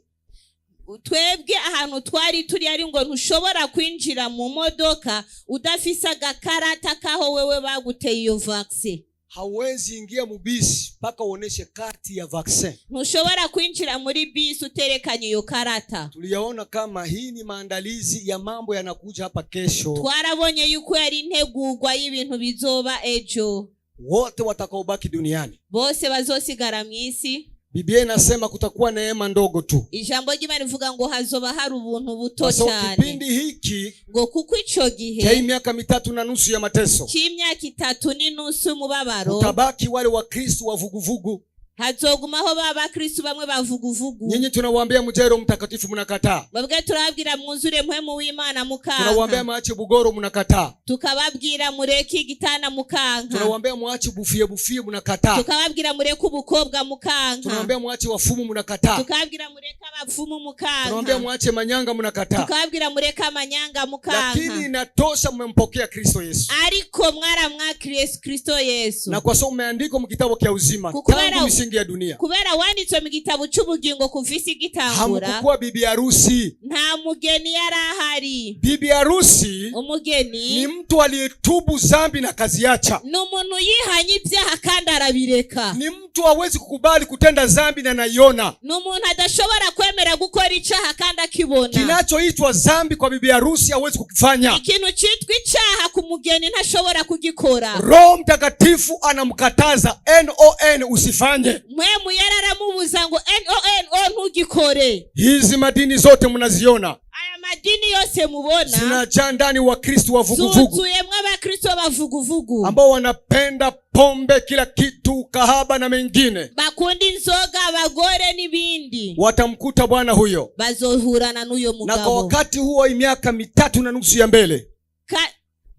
Twebwe ahantu twari turi ari ngo ntushobora kwinjira mu modoka udafisa gakarata kaho wewe baguteye iyo vaccine. Hauwezi ingia mu bisi paka uoneshe karti ya vaccine. Ntushobora kwinjira muri bisi uterekanye iyo karata. Tuliyaona kama hii ni maandalizi ya mambo yanakuja hapa kesho. Twarabonye yuko yari integurwa y'ibintu bizoba ejo. Wote watakaobaki duniani bose bazosigara mw'isi. Biblia inasema kutakuwa neema ndogo tu. Ijambo ry'Imana rivuga ngo hazoba hari ubuntu buto cyane. Kipindi hiki ngo kuko ico gihe cha miaka 3.5 ya mateso, cy'imyaka 3.5 mubabaro, utabaki wale wa Kristo wa vuguvugu. hazogumaho b'abakristo bamwe bavuguvugu. Nyinyi tunawaambia mjero Roho Mtakatifu mnakataa. Babwe turababwira mwuzure mpwemu w'Imana mukanka. Tunawaambia mwache bugoro mnakataa. Tukababwira mureke igitana mukanka. Tunawaambia mwache bufie mnakataa. Tukababwira mureke ubukobwa mukanka. Tunawaambia mwache wafumu mnakataa. Tukababwira mureke abapfumu mukanka. Tunawaambia mwache manyanga mnakataa. Tukababwira mureke amanyanga mukanka. Lakini inatosha mmempokea Kristo Yesu. Ariko mwaramwakiriye Kristo Yesu. Na kwa sababu umeandikwa mu kitabu cha uzima tangu misingi ya dunia. Kubera wanditswe mu gitabo cy'ubugingo kuvisi gitangura. Hamkukuwa bibi harusi. Nta mugeni yarahari. Bibi harusi umugeni ni mtu aliyetubu dhambi na kaziacha. Ni umuntu yihanye ibyaha kandi arabireka. Ni mtu hawezi kukubali kutenda dhambi na naiona. Ni umuntu adashobora kwemera gukora icyaha kandi akibona. Kinachoitwa dhambi kwa bibi harusi hawezi kukifanya. Ikintu cyitwa icyaha ku mugeni ntashobora kugikora. Roho Mtakatifu anamkataza NON usifanye. Mwemu yararamubuza ngo NON ntugikore. Hizi madini zote mnaziona. Aya madini yose mubona zinajaa ndani wa Kristo wa vuguvugu. Zuzuyemwe abakristo bavuguvugu ambao wanapenda pombe, kila kitu, kahaba na mengine. Bakunda inzoga, abagore n'ibindi. Watamkuta bwana huyo. Bazohurana n'uyo mugabo. Na kwa wakati huo miaka 3.5 ya mbele.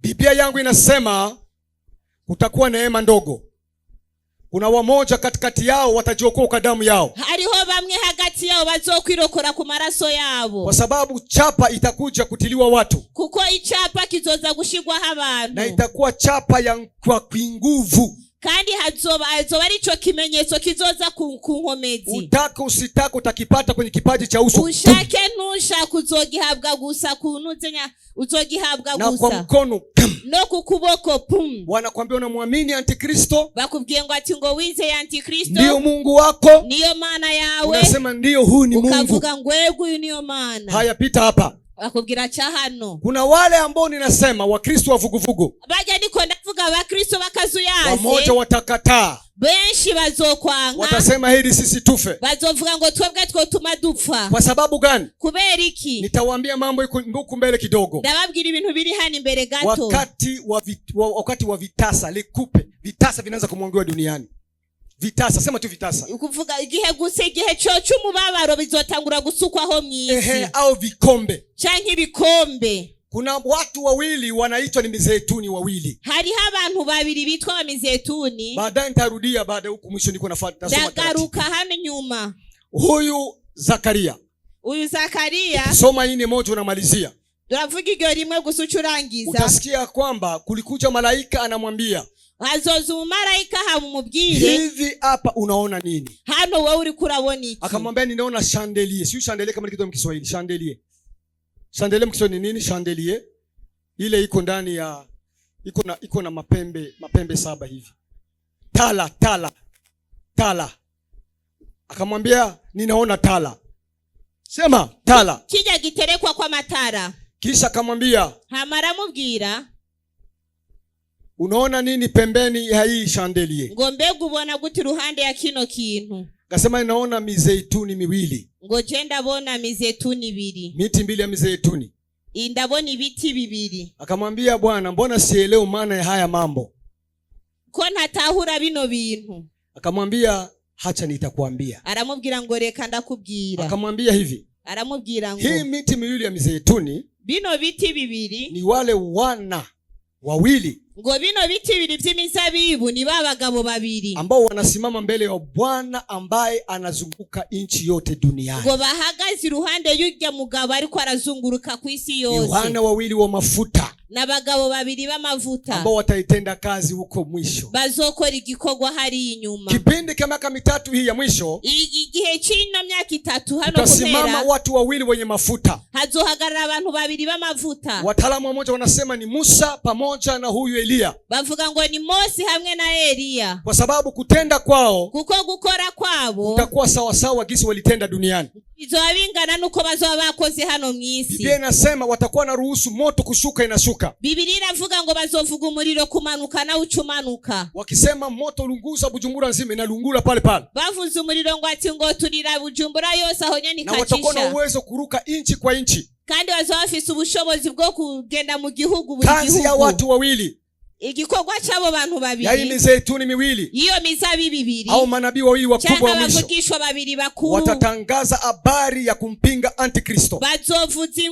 Biblia yangu inasema kutakuwa neema ndogo. Kuna wamoja katikati yao watajiokoa kwa damu yao. Hariho bamwe hagati yao bazokwirokora ku maraso yabo. Kwa sababu chapa itakuja kutiliwa watu. Kuko ichapa kizoza gushigwa abantu. Na itakuwa chapa ya kwa nguvu. Kandi hazoba arico kimenyetso kizoza ku nkomezi. Utaka usitaka utakipata kwenye kipaji cha uso. Ushake ntushaka uzogihabwa gusa kunuzenya uzogihabwa gusa. Na kwa mkono no kukuboko pum. Wanakuambia unamwamini Antikristo. Bakubwiye ngo ati ngo wize Antikristo. Ndio Mungu wako. Niyo maana yawe. Unasema ndio huu ni Mungu. Ukavuga ngwegu niyo maana. Haya pita hapa. Bakubwira cha hano. Kuna wale ambao ninasema Wakristo wa vuguvugu. Baje niko ndavuga Abakristo bakazuyaze. Wamoja watakataa. Benshi bazokwanga. Watasema hili sisi tufe. Bazovuga ngo twebwe twotuma dupfa. Kwa sababu gani? Kubera iki? Nitawaambia mambo huko mbele kidogo. Ndababwira ibintu biri hani imbere gato. Wakati wa vitasa, likupe. Vitasa vinaanza kumwangiwa duniani. Vitasa, sema tu vitasa. Ukuvuga igihe guse igihe cyo cy'umubabaro bizotangura gusukwaho mwisi. Au vikombe. Canke ibikombe. Kuna watu wawili wanaitwa ni mizeituni wawili. Hariho abantu babiri bitwa ba mizeituni. Baadaye nitarudia baada huko mwisho niko nafuata nasoma tatu. Ndagaruka hano nyuma. Huyu Zakaria. Soma hii moja unamalizia. Turavuga igyo rimwe gusucurangiza. Utasikia kwamba kulikuja malaika anamwambia. Hazoza umalaika hamubwire. Hivi hapa unaona nini? Hano wewe uri kurabona iki? Akamwambia ninaona chandelier. Sio chandelier kama kitu Kiswahili, chandelier. Chandelier mkiswahili nini chandelier? Ile iko ndani ya iko na mapembe 7 hivi. Tala. Akamwambia ninaona tala. Sema tala. Kija giterekwa kwa matara. Kisha akamwambia hamara mubwira. Unaona nini pembeni ya hii chandelier? Ngo mbega ubona guti ruhande ya kino kintu? Akasema ninaona mizeituni miwili. Ngo je ndabona mizeituni 2. Miti 2 ya mizeituni. Ndabona ibiti 2. Akamwambia Bwana, mbona sielewi maana ya haya mambo? Ko ntatahura bino bintu. Akamwambia hacha nitakwambia. Aramubwira ngo reka ndakubwira. Akamwambia hivi. Aramubwira ngo hii miti 2 ya mizeituni bino biti 2 ni wale wana wawili. Ngo bino biti 2 by'imizabibu ni babagabo 2 ambao wanasimama mbele ya Bwana ambaye anazunguka nchi yote duniani. Ngo bahagaze iruhande y'ujya mugabo ariko arazunguruka ku isi yose. Ni wana wawili wa mafuta. N'abagabo 2 b'amavuta ambao wataitenda kazi huko mwisho. Bazokora igikorwa hari inyuma. Kipindi kama miaka 3 hii ya mwisho. Igihe cy'ino myaka 3 hano kumera. Tasimama watu wawili wenye mafuta. Hazohagarara abantu 2 b'amavuta. Wataalamu wamoja wanasema ni Musa pamoja na huyu Elia. Bavuga ngo ni Mose hamwe na Elia. Kwa sababu kutenda kwao kuko gukora kwabo utakuwa sawa sawa gisi walitenda duniani. Bizobingana nuko bazoba bakoze hano mwisi. Biblia inasema watakuwa na ruhusu moto kushuka inashuka. Biblia inavuga ngo bazovuga umuriro kumanuka na ucumanuka. Wakisema moto lunguza Bujumbura nzima inalungula pale pale. Bavuze umuriro ngo ati ngo turira Bujumbura yose aho nyene nikakisha. Na watakuwa na uwezo kuruka inchi kwa inchi. Kandi bazoba bafise ubushobozi bwo kugenda mu gihugu buri gihugu. Kazi ya watu wawili. igikorwa cy'abo bantu ya hii babiri, mizeituni miwili iyo mizabibu ibiri au manabii wawili wakubwa cyangwa wa mwisho abavugishwa babiri bakuru watatangaza habari ya kumpinga antikristo. bazovuga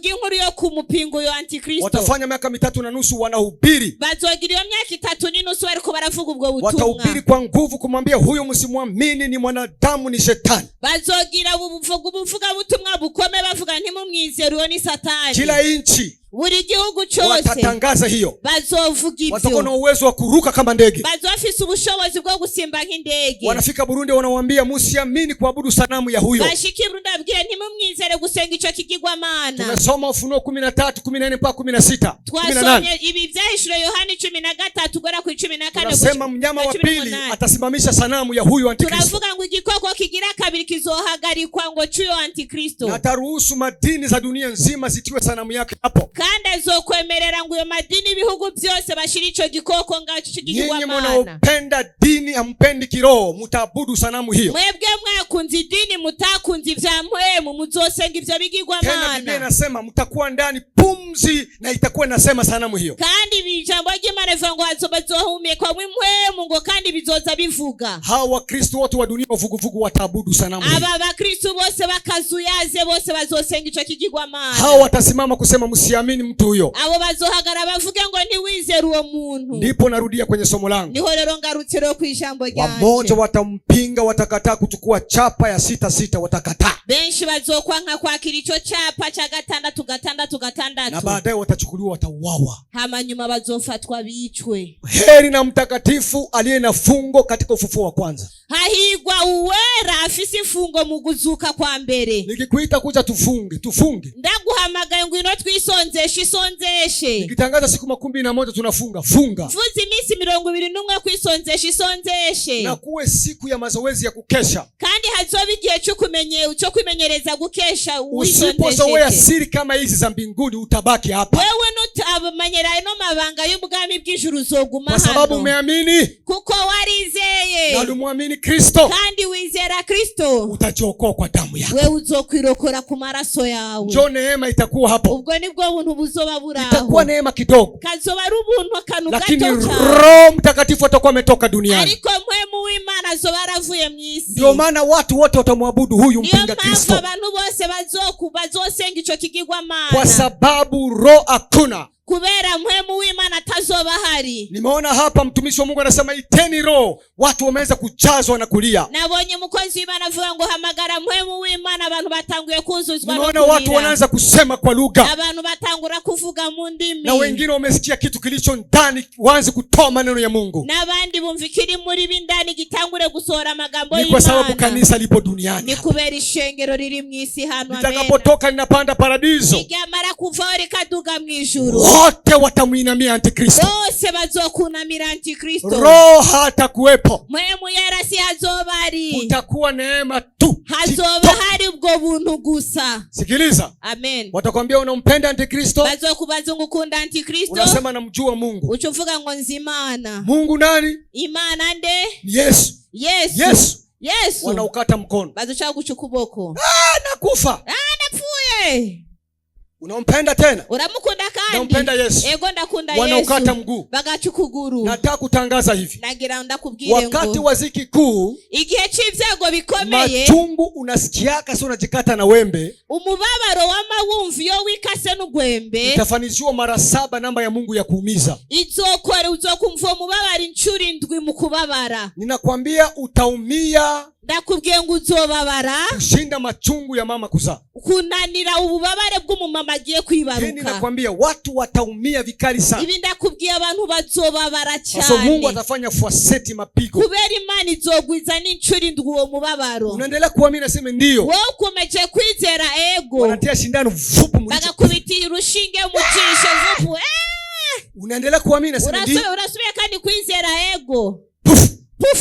inkuru yo kumupinga uyo antikristo. Watafanya miaka 3.5 wanahubiri, bazogira iyo myaka 3.5 bariko baravuga ubwo butumwa. watahubiri kwa nguvu kumwambia huyu msimwamini, ni mwanadamu, ni shetani. bazogira ubuvuga butumwa bukome bavuga ntimumwizere uwo ni satani. Kila inchi buri gihugu cyose watatangaza hiyo. bazovuga ibyo. Watakuwa na uwezo wa kuruka kama ndege. bazofise ubushobozi bwo gusimba nk'indege. Wanafika Burundi wanawaambia msiamini kuabudu sanamu ya huyo. bashiki Burundi abwira ntimumwizere gusenga ico kigirwamana. Tumesoma Ufunuo 13:14 mpaka 16. twasomye ibi byahishuro Yohana 13 ugera ku 14. Tunasema mnyama wa pili atasimamisha sanamu ya huyo antikristo. turavuga ngo igikoko kigira kabiri kizohagarikwa ngo cyuyo antikristo. Na ataruhusu madini za dunia nzima zitiwe sanamu yake hapo. kandi azokwemerera ngo iyo madini ibihugu byose bashira ico gikoko ngaho Nyinyi kigirwamana. mnaopenda dini hampendi kiroho, mutaabudu sanamu hiyo. mwebwe mwakunze idini mutakunze ivya mpwemu muzosenga ivyo Tena Biblia bigirwamana. inasema mtakuwa ndani pumzi na itakuwa inasema sanamu hiyo. kandi ijambo ry'Imana rivuga ngo bazohumekwa mw'impwemu ngo kandi bizoza bivuga. Hawa Wakristo wote wa dunia wavuguvugu wataabudu sanamu hiyo. aba bakristo bose bakazuyaze bose bazosenga ico kigirwamana. Hawa watasimama kusema msiamini mtu huyo. abo bazohagara bavuge ngo ntiwizere uwo muntu. Ndipo narudia kwenye somo langu. niho rero ngarutse rero kw'ijambo Wamoja ryanje. watampinga, watakataa kuchukua chapa ya 6:6, watakataa. benshi bazokwanka kwakira ico capa ca 6:6. Na baadaye watachukuliwa, watauawa. hama nyuma bazofatwa bicwe. Heri na mtakatifu aliye na fungo katika ufufuo wa kwanza. hahigwa uwera afise ifungo mu guzuka kwa mbere. Nikikuita kuja tufunge. ndaguhamagaye ngwino isonzeshe. Nikitangaza siku 11 tunafunga, funga. vuze iminsi 21 kwisonzeshe. Na kuwe siku ya mazoezi ya kukesha. kandi hazoba igihe cyo kwimenyereza gukesha Usipozoea wisonzeshe. siri kama hizi za mbinguni utabaki hapa. wewe nutabamenyera no mabanga y'ubwami bw'ijuru uzoguma Kwa sababu hano. umeamini kuko warizeye na ulimwamini Kristo, kandi wizera Kristo, utajiokoa kwa damu yake. wewe uzokwirokora ku maraso yawe. Njoo neema itakuwa hapo. ubwo nibwo buntu buzoba buraho. Itakuwa neema kidogo, kazoba ari ubuntu akantu lakini gato cyane. Roho Mtakatifu atakuwa ametoka duniani. ariko mpwemu w'Imana azoba aravuye mw'isi. Ndio maana watu wote watamwabudu huyu niyo mpinga mpamvu Kristo, abantu bose bazosenga ico kigirwamana. kwa sababu roho hakuna. kubera mpwemu w'Imana atazoba hari. Nimeona hapa mtumishi wa Mungu anasema iteni roho, watu wameweza kujazwa na kulia. nabonye umukozi w'Imana avuga ngo hamagara mpwemu w'Imana, abantu batanguye kuzuzwa no Nimeona watu kurira. wanaanza kusema kwa lugha, abantu batangura kuvuga mu ndimi. na wengine wamesikia kitu kilicho ndani waanze kutoa maneno ya Mungu. n'abandi bumva ikiri muri bindani gitangure gusohora amagambo Ni kwa sababu y'Imana. kanisa lipo duniani. ni kubera ishengero riri mw'isi hano. amena. Litakapotoka linapanda paradiso, niryamara kuvaho rikaduga mw'ijuru, wote watamuinamia antikristo. bose bazokunamira antikristo. Roho hata kuwepo, mpwemu yera si hazoba ari, utakuwa neema tu. hazoba hari ubwo buntu gusa. Sikiliza, amen. watakwambia unampenda antikristo, bazokubaza ngo ukunda antikristo, unasema namjua Mungu. uca uvuga ngo nzi Imana. Mungu nani? Imana nde? Ni Yesu. Yesu. Wanaukata mkono, bazoca guca ukuboko. nakufa. napfuye. Unampenda tena? uramukunda kandi? Nampenda Yesu. ego ndakunda Wanaukata Yesu. mguu. bagaca ukuguru. Nataka kutangaza hivi, nagira ndakubwire wakati ngo wa ziki kuu, igihe c'ivyago bikomeye, machungu unasikiaka sio unajikata na wembe, umubabaro w'amawumvi yo wikase n'ugwembe, itafanishiwa mara 7 namba ya Mungu ya kuumiza. uzokumva umubabaro incuro 7 mu kubabara. Ninakwambia utaumia ndakubwiye ngo uzobabara kushinda machungu ya mama kuzaa. kunanira ububabare bw'umumama agiye kwibaruka. Ninakwambia watu wataumia vikali sana. ibi ndakubwiye abantu bazobabara Sasa Mungu cyane, atafanya fuaseti mapigo. kubera Imana izogwiza n'incuro 7 uwo mubabaro. Unaendelea kuamini, nasema ndio. wowe ukomeje kwizera ego, Wanatia shindano vupu mlicho. bagakubitira urushinge mu jisho vupu. Unaendelea kuamini, nasema ndio. urasubiye kandi kwizera ego. Puf. Puf.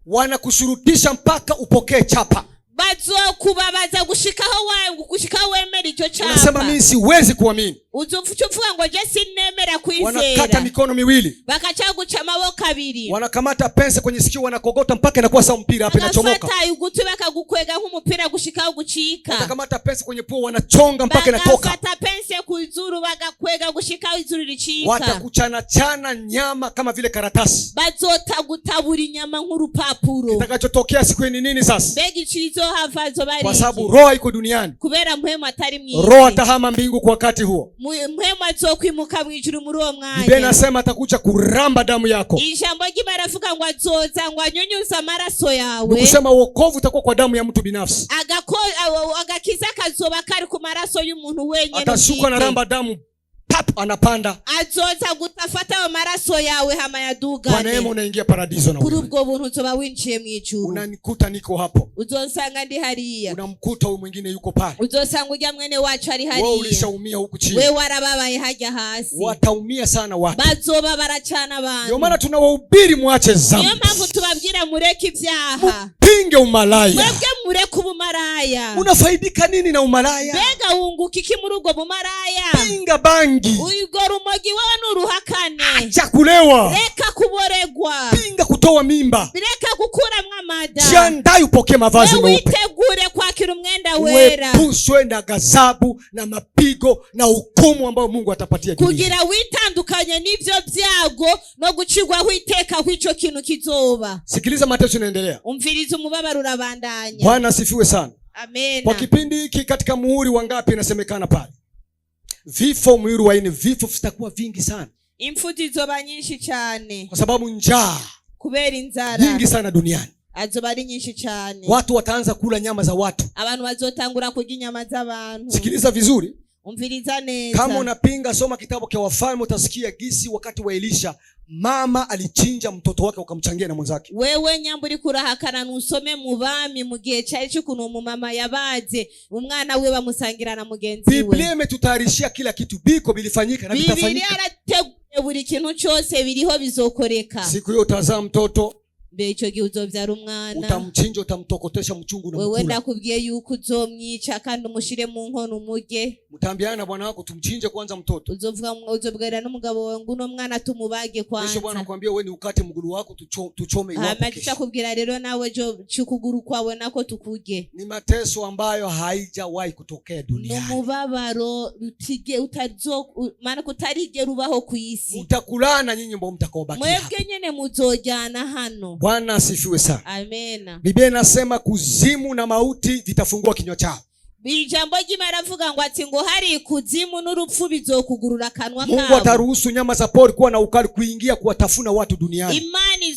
Wanakushurutisha mpaka upokee chapa. bazokubabaza gushikaho wemera icyo Unasema cyapa. mimi siwezi kuamini. uvuga ngo je sinemera Wanakata kwizera. mikono miwili, bakacaguca amaboko abiri, wanakamata pensi kwenye sikio, wanakogota mpaka inakuwa sawa mpira hapa inachomoka. bagafata ugutwi bakagukwega nk'umupira gushikaho gucika. Wanakamata pensi kwenye pua, wanachonga mpaka inatoka. bagafata pense kuzuru bagakwega gushika izuru ricika. Watakuchana chana nyama kama vile karatasi. Bazotagutabura inyama nk'urupapuro. Kitakachotokea siku ni nini sasa? Mbega ichirizo havazo bari. Kwa sababu roho iko duniani. Kubera mpwemu atari mwisi. Roho atahama mbingu kwa wakati huo. Mpwemu azokwimuka mwijuru muri uwo mwanya. Biblia inasema atakuja kuramba damu yako. Ijambo ry'Imana ravuga ngo azoza ngo anyunyuze amaraso yawe. Nikusema wokovu utakuwa kwa damu ya mtu binafsi. Agakiza kazoba kari ku maraso y'umuntu wenyene. Atashuka na ramba damu tap anapanda. Azoza gutafata amaraso yawe hama yaduga. Kwa neema unaingia paradiso na kuri ubwo buntu uzoba winjiye mu ijuru. Unanikuta niko hapo. Uzonsanga ndi hariya. Unamkuta huyu mwingine yuko pale. Uzosanga ujya mwene wacu ari hariya. Wewe ulishaumia huku chini. Wewe warababaye hajya hasi. Wataumia sana watu. Bazoba baracana abantu. Ndio maana tunawahubiri muache dhambi. Niyo mpamvu tubabwira mureke ibyaha. Pinge umalaya. Mwebwe mureke ubumaraya. Unafaidika nini na umalaya? Mbega wunguka iki muri ubwo bumaraya? Pinga bangi. Uyigora umogi wawe n'uruhakane. Acha kulewa. Reka kuboregwa. Pinga kutoa mimba. Reka gukuramwo amada. Jiandae upokee mavazi meupe. Witegure kwakira umwenda wera. Uepushwe na ghadhabu na mapigo na hukumu ambayo Mungu atapatia dunia. Kugira witandukanye n'ivyo vyago no gucirwaho iteka kw'ico kintu kizoba. Sikiliza mateso inaendelea. Umviriza umubabaro urabandanya. Bwana asifiwe sana. Amen. Kwa kipindi hiki katika muhuri wa ngapi inasemekana pale? Vifo muhuri wa 4, vifo vitakuwa vingi sana. Impfu zizoba nyinshi cyane. Kwa sababu njaa kubera inzara nyingi sana duniani. Azoba ari nyinshi cyane. Watu wataanza kula nyama za watu. Abantu bazotangura kurya inyama z'abantu. Sikiliza vizuri. Umviriza neza. Kama unapinga, soma kitabu cha Wafalme, utasikia gisi wakati wa Elisha mama alichinja mtoto wake ukamchangia na mwenzake. Wewe nyamburi kurahakana nusome mu bami mu gihe cyari cy'ukuntu umumama yabaze umwana we bamusangira na mugenzi we. Biblia imetutayarishia kila kitu biko bilifanyika na bitafanyika. Biblia arateguye buri kintu cyose biriho bizokoreka. Siku hiyo utazaa mtoto. Becho gihe uzovyara umwana. Utamchinja, utamtokotesha mchungu na mkula. Wewe ndakubwiye yuko uzomwica kandi umushire mu nkono umurye. Mtambiana na bwana wako tumchinje kwanza mtoto. Uzobwira n'umugabo wangu uno mwana tumubage kwanza. Kesho bwana akwambia wewe ni ukate mguru wako tuchome iwapo kesho. Amatisha kubwira rero nawe chukuguru kwawe nako tukuge. Ni mateso ambayo haijawahi kutokea duniani. Numubabaro rutige maana kutarige rubaho ku isi. Mtakulana nyinyi ambao mtakaobaki hapa. Mwebwe nyene muzojana hano. Bwana asifiwe sana. Amen. Biblia inasema kuzimu na mauti vitafungua kinywa chao. Ijambo ry'Imana ravuga ngo ati ngo hari kuzimu n'urupfu bizokugurura kanwa kabo. Mungu ataruhusu nyama za pori kuwa na ukali kuingia kuwatafuna watu duniani. Imani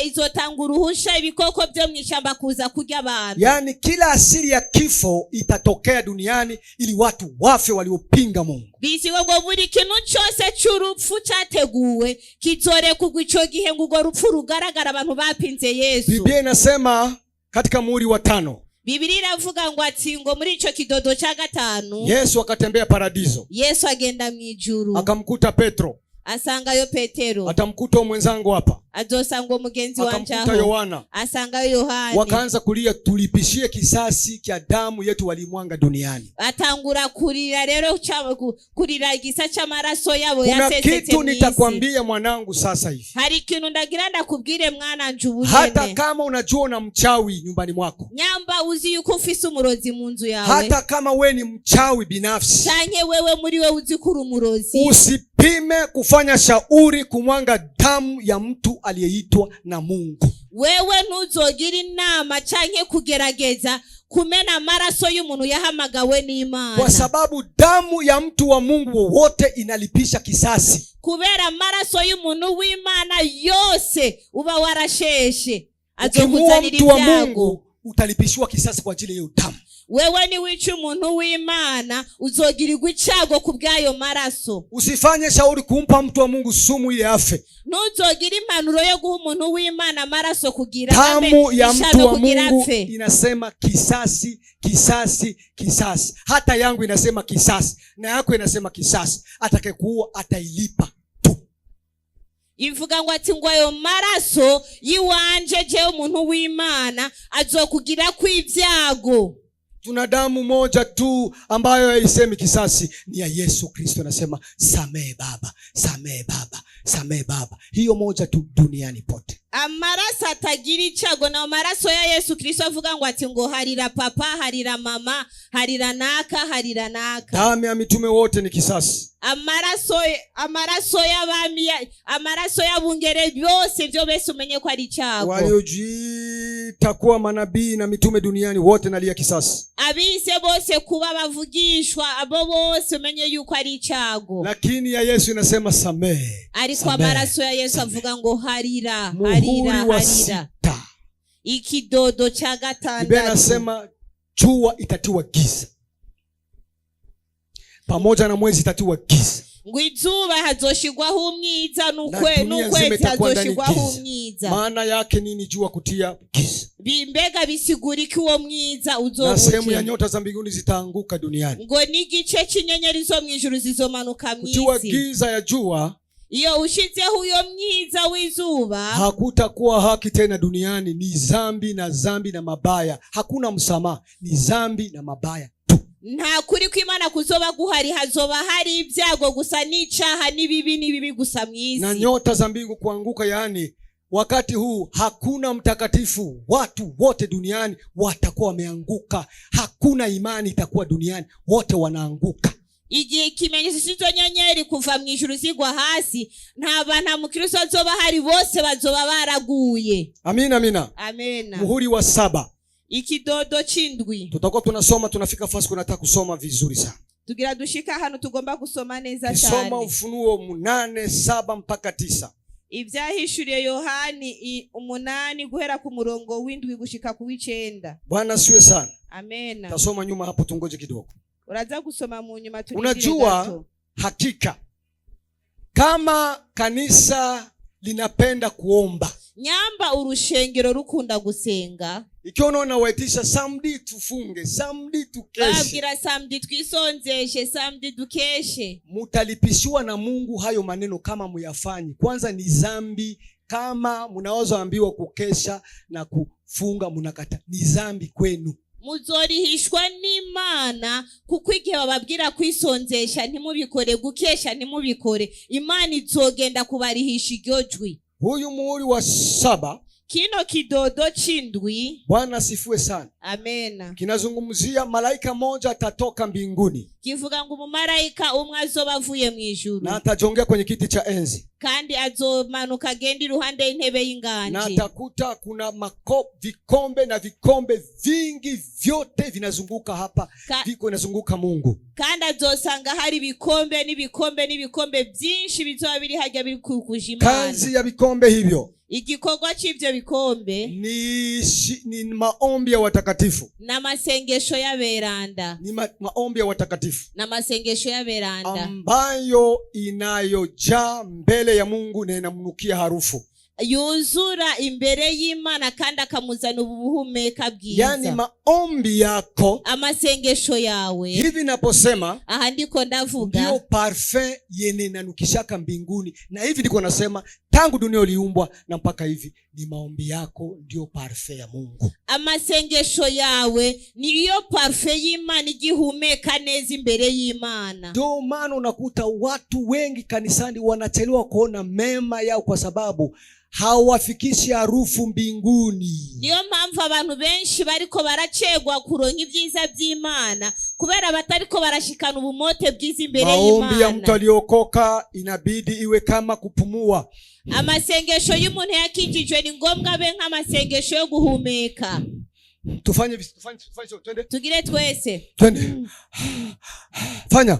izotanga uruhusha ibikoko byo mwishamba kuza kurya abantu. Yaani kila asili ya kifo itatokea duniani ili watu wafe waliopinga Mungu. Bisi ngo buri kintu cyose cy'urupfu cyateguwe kizore kugwa ico gihe ngo urwo rupfu rugaragara abantu bapinze Yesu. Biblia inasema katika muhuri wa 5. Biblia iravuga ngo ati ngo muri ico kidodo cha 5 Yesu akatembea paradiso. Yesu agenda mwijuru. Akamkuta Petro. Asangayo Petero. Atamkuta mwenzangu hapa. Azosanga mugenzi wanje aho. Akamkuta Yohana. Asangayo Yohana. Wakaanza kulia, tulipishie kisasi cha damu yetu walimwanga duniani. Atangura kurira rero kurira igisa cy'amaraso yabo yasesetse. Kuna kitu nitakwambia mwanangu sasa hivi. Hari kintu ndagira ndakubwire mwana njubuyene. Hata kama unajua una mchawi nyumbani mwako. Nyamba uzi yuko ufise umurozi mu nzu yawe. Hata kama we ni mchawi binafsi. Change wewe muri we uzi kuri umurozi. Usipime kufanya shauri kumwanga damu ya mtu aliyeitwa na Mungu. Wewe ntuzogira inama canke kugerageza kumena amaraso y'umuntu yahamagawe n'Imana. Kwa sababu damu ya mtu wa Mungu wowote inalipisha kisasi. Kubera amaraso y'umuntu w'Imana yose uba warasheshe. Azokuzanira mtu wa Mungu utalipishiwa kisasi kwa ajili ya damu. Wewe ni wica umuntu w'Imana uzogirirwa icago kubwayo maraso. Usifanye shauri kumpa mtu wa Mungu sumu ile afe. Nuzogira impanuro yo guha umuntu w'Imana maraso kugira damu ya mtu wa Mungu inasema kisasi, kisasi, kisasi. Hata yangu inasema kisasi, na yako inasema kisasi. Atakayekuua atailipa tu. Ivuga ngo ati ngo ayo maraso yiwanje je umuntu w'Imana azokugira kw'ivyago. Tuna damu moja tu ambayo haisemi kisasi, ni ya Yesu Kristo. Anasema samehe Baba, samehe Baba, samehe Baba. Hiyo moja tu duniani pote. amaraso atagira icago na amaraso ya Yesu Kristo avuga ngo ati ngo harira papa, harira mama, harira naka. Damu ya mitume wote ni kisasi. Amaraso y'abami, amaraso y'abungere byose byo bese umenye ko ari icago. Waliojiita kuwa manabii na mitume duniani wote nalia kisasi. Abise bose kuba bavugishwa abo bose umenye yuko ari icago. Lakini ya Yesu inasema samehe. Ariko amaraso ya Yesu avuga ngo harira. Ikidodo cha gatandatu. Biblia inasema jua itatiwa giza, pamoja na mwezi itatiwa giza. Ngo izuba hazoshigwaho umwiza n'ukwezi hazoshigwaho umwiza. Maana yake nini jua kutia giza? Bimbega bisigura iki uwo mwiza uzobuke. Na sehemu ya nyota za mbinguni zitaanguka duniani. Ngo n'igice c'inyenyeri zo mwijuru zizomanuka mwisi. Kutiwa giza ya jua, iyo ushizeho uyo mwiza w'izuba, hakutakuwa haki tena duniani. Ni zambi na mabaya. Hakuna msamaha, ni zambi na mabaya tu. Nta kuri kw'Imana kuzoba guhari, hazoba hari ibyago gusa n'icaha n'ibibi gusa mwisi. Na nyota za mbingu kuanguka, yani wakati huu hakuna mtakatifu. Watu wote duniani watakuwa wameanguka. Hakuna imani itakuwa duniani, wote wanaanguka. Igihe ikimenyetso cy'izo nyenyeri kuva mu ijuru zigwa hasi, nta mukristo azoba hari, bose bazoba baraguye. Amina. Muhuri wa 7, ikidodo c'indwi. Tutakuwa tunasoma, tunafika fasi kunataka kusoma vizuri sana. Tugira dushika hano tugomba gusoma neza cyane. Soma Ufunuo 8:7 mpaka 9. Ivyahishuriye Yohani 8 guhera ku murongo w'indwi gushika ku 9. Bwana siwe sana. Amena. Tasoma nyuma hapo, tungoje kidogo. Uraza kusoma mu nyuma turi. Unajua hakika kama kanisa linapenda kuomba, nyamba urushengero rukunda gusenga, ikiwa unaona waitisha samedi tufunge, samedi tukeshe, babwira samedi twisonzeshe, samedi dukeshe, mutalipishiwa na Mungu hayo maneno kama muyafanye. Kwanza ni zambi. Kama mnaozoambiwa kukesha na kufunga munakata, ni zambi kwenu. Muzorihishwa n'Imana kuko igihe bababwira kwisonzesha ntimubikore, gukesha ntimubikore, Imana izogenda kubarihisha iryo jwi. Huyu muhuri wa 7, kino kidodo c'indwi, Bwana asifiwe sana. Amena, kinazungumzia malaika moja atatoka mbinguni. Kivuga ngo umumarayika umwe azoba avuye mu ijuru, na atajongea kwenye kiti cha enzi, kandi azomanuka agenda iruhande y'intebe y'inganji, na atakuta kuna vikombe na vikombe vingi, vyote vinazunguka hapa, viko inazunguka Mungu. Kandi azosanga hari ibikombe n'ibikombe byinshi bizoba biri hajya biri kukuja Imana. Kazi ya vikombe hivyo, igikorwa c'ivyo bikombe ni maombi ya watakatifu, na masengesho y'aberanda, ni maombi ya watakatifu, na masengesho y'aberanda ambayo inayojaa mbele ya Mungu na inamnukia harufu, yuzura imbere y'Imana kandi akamuzana ubuhumeka bwiza. Yani maombi yako, amasengesho yawe, hivi naposema aha ndiko ndavuga, ndio parfum yene inanukishaka mbinguni. Na hivi ndiko nasema tangu dunia iliumbwa na mpaka hivi, ni maombi yako ndio parfum ya Mungu. Amasengesho yawe niyo parfum y'Imana igihumeka neza imbere y'Imana. Ndio maana unakuta watu wengi kanisani wanachelewa kuona mema yao kwa sababu hawafikishi harufu mbinguni. Niyo mpamvu abantu benshi bariko baracegwa kuronka ibyiza by'Imana kubera batariko barashikana ubumote bwiza imbere y'Imana. Maombi ya mtu aliokoka inabidi iwe kama kupumua. Amasengesho y'umuntu yakijijwe ni ngombwa abe nk'amasengesho yo guhumeka. Tufanye twende. Tugire twese. Twende. Fanya.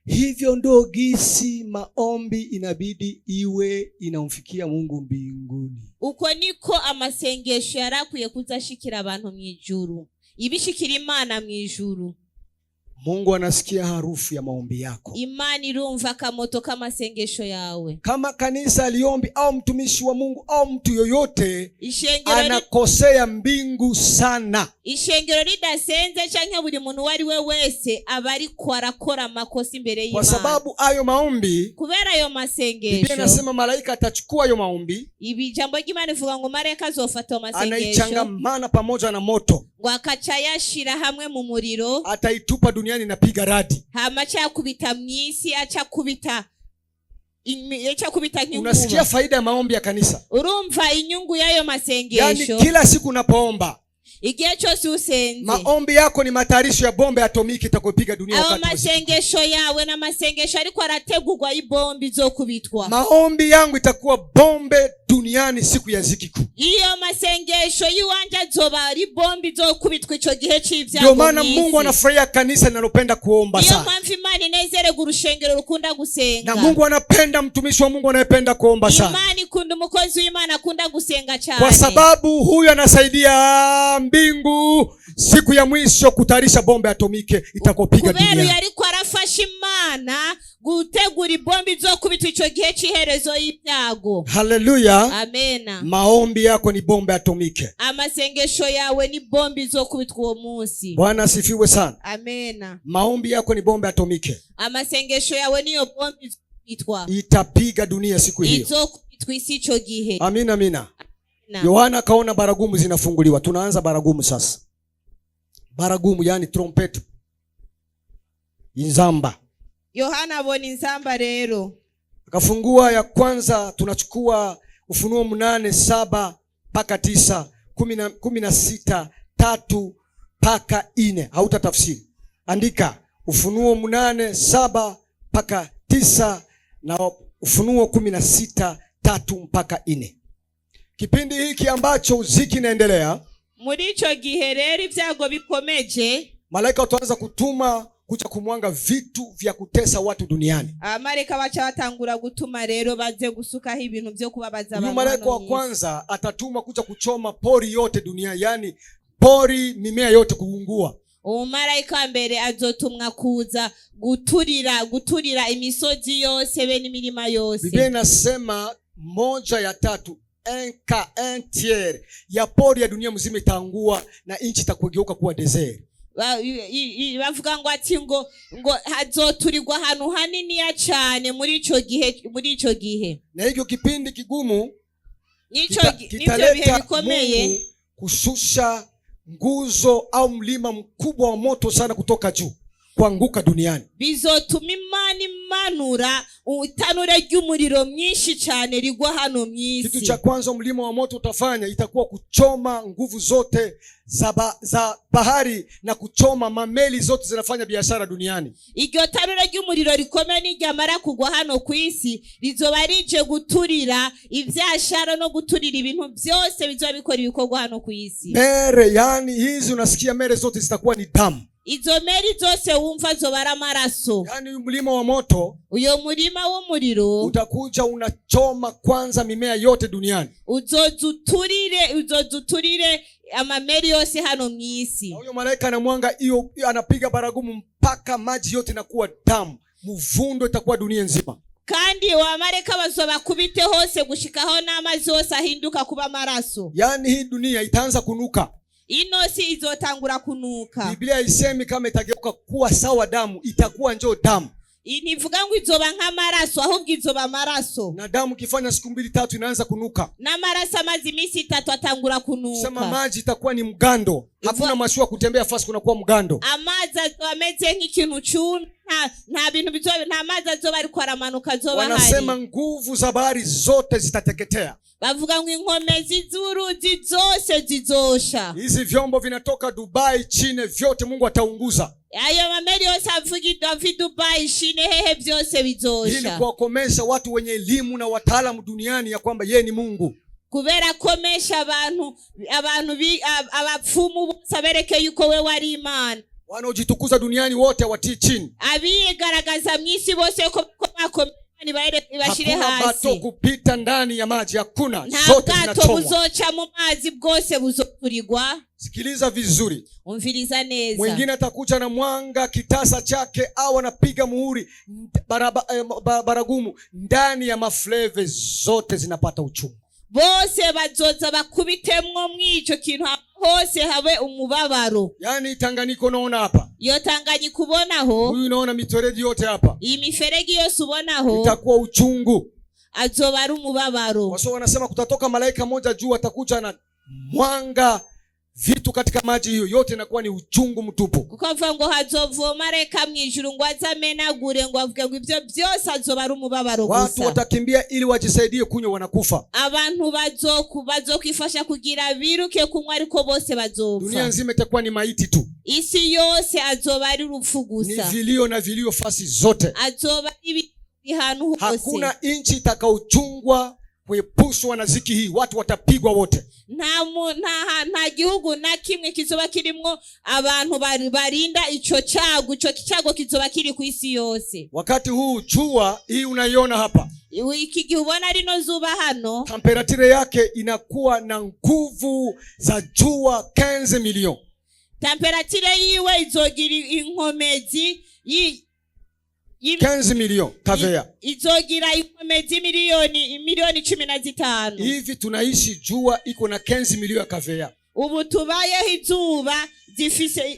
Hivyo ndo gisi maombi inabidi iwe inamfikia Mungu mbinguni. Uko niko amasengesho yarakwiye kuzashikira abantu mu ijuru, ibishikira Imana mu ijuru. Mungu anasikia harufu ya maombi yako. Imana irumva kamoto k'amasengesho yawe. Kama kanisa liombi au mtumishi wa Mungu au mtu yoyote anakosea mbingu sana. Ishengero ridasenze canke buri muntu wari we wese abari kwarakora amakosa imbere y'Imana. Kwa sababu ayo maombi, kubera ayo masengesho, Biblia inasema malaika atachukua ayo maombi. Ibi jambo ry'Imana ivuga ngo malaika azofata masengesho, anaichangamana pamoja na moto, ngo akacayashira hamwe mu muriro, ataitupa duniani na piga radi. Hama cha kubita mwisi, acha kubita Unasikia faida ya maombi ya kanisa? Urumva inyungu yayo masengesho. Yani kila siku unapoomba, igihe cyose usenze, maombi yako ni matayarisho ya bombe atomiki itakopiga dunia wakati wa masengesho yawe na masengesho ariko arategurwa ibombi zo kubitwa. Maombi yangu itakuwa bombe duniani siku ya ziki kuu. Iyo masengesho yiwanje azoba ari bombi zo kubitwa ico gihe c'ivyago. Ndio maana Mungu anafurahia kanisa linalopenda kuomba sana. Iyo mpamvu Imana inezerega urushengero rukunda gusenga. Na Mungu anapenda mtumishi wa Mungu anayependa kuomba sana. Imana ikunda umukozi w'Imana akunda gusenga cyane. Kwa sababu huyu anasaidia mbingu siku ya mwisho kutayarisha bombe atomike itakopiga dunia. Kubera yariko arafasha Imana gutegura ibombi zo kubitwa ico gihe c'iherezo y'ibyago. Haleluya. Amena. Maombi yako ni bombe atomike. Amasengesho yawe ni bombi zo kubitwa uwo munsi. Bwana asifiwe sana. Amena. Maombi yako ni bombe atomike. Amasengesho yawe niyo bombi zo kubitwa. Itapiga dunia siku hiyo. Izo kubitwa isi ico gihe. Amina, amina. Yohana kaona baragumu zinafunguliwa. Tunaanza baragumu sasa. Baragumu yani trompeta. Inzamba. Yohana abona inzamba rero. Akafungua ya kwanza, tunachukua Ufunuo 8:7 mpaka 9, 16, 3 mpaka 4. Hauta tafsiri. Andika Ufunuo 8:7 mpaka 9 na Ufunuo 16:3 mpaka 4. Kipindi hiki ambacho uziki inaendelea, muri ico gihe rero ibyago bikomeje, malaika wataanza kutuma kuja kumwanga vitu vya kutesa watu duniani. Malaika bacha batangura gutuma rero baze gusukaho ibintu byo kubabaza abantu. Malaika wa kwanza atatuma kuja kuchoma pori yote duniani, yani pori, mimea yote kuungua. Malaika mbere azotumwa kuza guturira imisozi yose be n'imirima yose. Biblia inasema 1/3 un tiers ya pori ya dunia mzima itaangua na nchi itakugeuka kuwa desert. Bavuga ngo ati ngo hazoturirwa ahantu hanini ya cyane muri ico gihe. Na hiyo kipindi kigumu nico bihe bikomeye kushusha nguzo au mlima mkubwa wa moto sana kutoka juu kuanguka duniani. Bizotuma Imana imanura utanure ry'umuriro mwinshi cyane rigwa hano mwisi. Kitu cha kwanza mlima wa moto utafanya itakuwa kuchoma nguvu zote za bahari na kuchoma mameli zote zinafanya biashara duniani. Iryo tanure ry'umuriro rikomeye n'iryamara kugwa hano ku isi rizoba rije guturira ivyashara no guturira ibintu byose bizoba bikora ibikorwa hano ku isi. Mere, yani hizi unasikia mere zote zitakuwa ni damu. Izo meri zose wumva zobara amaraso. Yani mlima wa moto, uyo mlima w'umuriro utakuja unachoma kwanza mimea yote duniani. Uzozuturire amameri yose hano mwisi. Na huyo malaika anamwanga hiyo anapiga baragumu mpaka maji yote inakuwa damu. Mvundo itakuwa dunia nzima. Kandi abamarayika bazoba kubite hose gushikaho n'amazi yose ahinduka kuba amaraso. Yani hii dunia itaanza kunuka. Inosi izotangura kunuka. Biblia isemi kama itageuka kuwa sawa damu, itakuwa njoo damu. Nivuga ngo izoba nk'amaraso, ahubwo izoba amaraso. Na damu kifanya siku 2-3 inaanza kunuka. Na maraso amazi misi 3 atangura kunuka. Sema maji itakuwa ni mgando. Hakuna mashua kutembea fasi kunakuwa mgando. Amazi ameze nk'ikintu cyuna, nta bintu bizoba, nta mazi azoba ariko aramanuka zoba hari. Wanasema nguvu za bahari zote zitateketea. Bavuga ngo inkomezi z'uruzi zose zizosha. Hizi vyombo vinatoka Dubai, China, vyote Mungu ataunguza. Ayo mameli yose avugirwa Dubai, China, hehe byose bizosha. Ili kuwakomesha watu wenye elimu na wataalamu duniani ya kwamba yeye ni Mungu. Kubera komesha abantu abapfumu bose abereke yuko we wari Imana. Wanaojitukuza duniani wote watii chini. Abigaragaza mwisi bose ko bakomesha ibashire hasi. Hakuna bato kupita ndani ya maji, hakuna. Zote zinachomwa. Buzoca mu mazi bwose buzokurirwa. Sikiliza vizuri. Umviriza neza. Mwingine atakuja na mwanga kitasa chake au anapiga muhuri baragumu ndani ya mafleve zote zinapata uchungu. Bose bazoza bakubitemwo mwico kintu hose habe umubabaro. Yani Tanganyika unaona hapa. Yo Tanganyika ubonaho. Huyu unaona mifereji yote hapa. Iyi mifereji yose ubonaho. Itakuwa uchungu. Azoba ari umubabaro. Waso wanasema kutatoka malaika moja juu atakuja na mwanga vitu katika maji hiyo yote inakuwa ni uchungu mtupu. kuko avuga ngo hazovoma reka mwijuru ngo azamenagure ngo avuge ngo ibyo byose azoba ari umubabaro gusa. Watu watakimbia ili wajisaidie kunywa, wanakufa. Abantu bazokwifasha kugira biruke kunywa ariko bose bazopfa. Dunia nzima itakuwa ni maiti tu. Isi yose azoba ari urupfu gusa. Ni vilio na vilio fasi zote. Azoba ibihanu hose. Hakuna inchi itakaochungwa kuepushwa na ziki hii. Watu watapigwa wote. Nta gihugu na kimwe kizoba kirimwo abantu barinda ico cyago kizoba kiri ku isi yose. Wakati huu jua hii unaiona hapa, iki gihe ubona rino zuba hano, temperature yake inakuwa na nguvu za jua 15 milioni. Temperature yiwe izogira inkomezi 15 milioni kavea. Izogira inkomezi miliyoni 15. Hivi tunaishi jua iko na 15 milioni ya kavea. Ubu tubayeho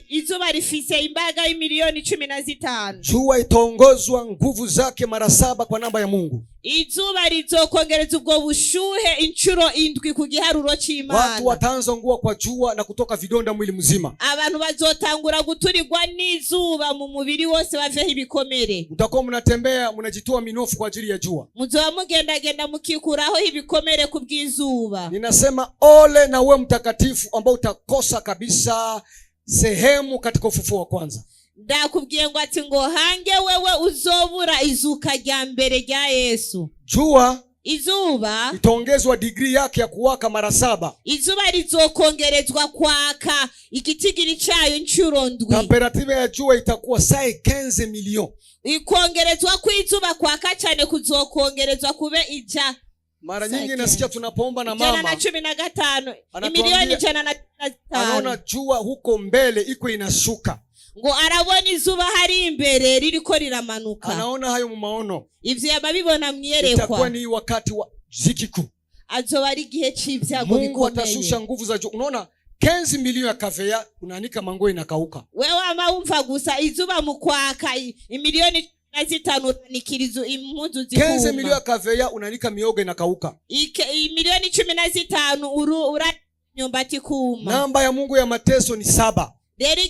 izuba rifise imbaga y'imiliyoni 15. Jua itaongozwa nguvu zake mara 7 kwa namba ya Mungu. Izuba rizokongereza ubwo bushuhe inshuro 7 ku giharuro c'Imana. Watu wataanza ngua kwa jua na kutoka vidonda mwili mzima. Abantu bazotangura guturirwa n'izuba mu mubiri wose baveho ibikomere. Mtakuwa mnatembea mnajitoa minofu kwa ajili ya jua. Muzoba mugenda mukikuraho ibikomere kubw'izuba. Ninasema ole na wewe mtakatifu ambao utakosa kabisa sehemu katika ufufuo wa kwanza. Ndakubwiye ngo ati ngo hange wewe uzobura izuka rya mbere rya Yesu. Izuba itaongezwa degree yake ya kuwaka mara 7. Izuba rizokongerezwa kwaka ikitigiri cyayo inshuro 7. Temperature ya jua itakuwa 15 milioni. Ikongerezwa kwizuba kwaka cyane kuzokongerezwa kube ija. Mara nyingi nasikia tunapoomba na mama 115 milioni 105. Anaona jua huko mbele iko inashuka. Ngo arabona izuba hari imbere ririko riramanuka. Anaona hayo mu maono. Ivyo yababibona myerekwa. Itakuwa ni wakati wa zikiku. Azoba ari gihe c'ivyago bikomeye. Mungu atashusha nguvu za jua. Unaona 15 milioni ya kavea unaanika mango inakauka. Wewe amaumva gusa izuba mukwaka imiliyoni 5 nikirizo impunzu zikuma. 15 milioni ya kavea unaanika miogo inakauka. Milioni 15 ura nyombati kuma. Namba ya Mungu ya mateso ni 7. Rero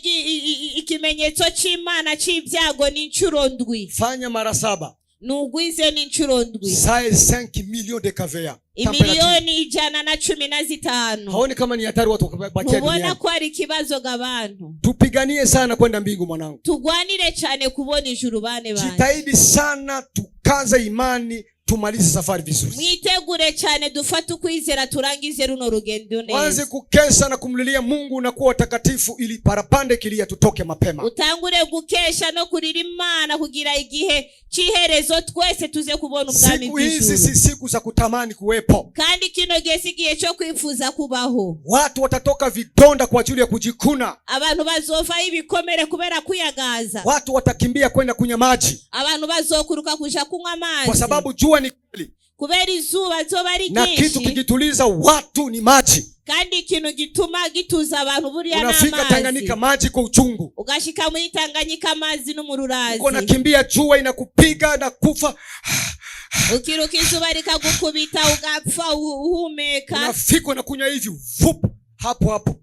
ikimenyetso c'Imana c'ivyago ni inshuro 7. Fanya mara 7. Nugwize ni inshuro 7. 5 milioni de kavea. Imiliyoni 115. Haoni kama ni hatari watu bakia duniani. Ubona ko ari kibazo gabantu. Tupiganie sana kwenda mbingu mwanangu. Tugwanire cyane kubona ijuru bane bane. Jitahidi sana tukaze imani tumalize safari vizuri. Mwitegure cyane dufate ukwizera turangize runo rugendo neza. Wanze kukesha na kumlilia Mungu na kuwa takatifu ili parapande kilia tutoke mapema. Utangure gukesha no kurira Imana kugira igihe ciherezo twese tuze kubona ubwami bw'ijuru. Siku hizi si siku za kutamani kuwepo. Kandi kino gesi gihe cyo kwifuza kubaho. Watu watatoka vidonda kwa ajili ya kujikuna. Abantu bazova ibikomere kubera kuyagaza. Watu watakimbia kwenda kunywa maji. Abantu bazokuruka kuja kunywa maji. Kwa sababu jua ni kali. Kubera izuba zoba ari na kitu kikituliza watu ni maji. Kandi ikintu gituma gituza abantu buriya n'amazi. Unafika Tanganyika maji kwa uchungu. Ugashika muri Tanganyika mazi n'umururazi. Uko nakimbia jua inakupiga na kufa. Ukiruka izuba likagukubita ugapfa uhumeka. Unafika na kunywa hivi vup hapo.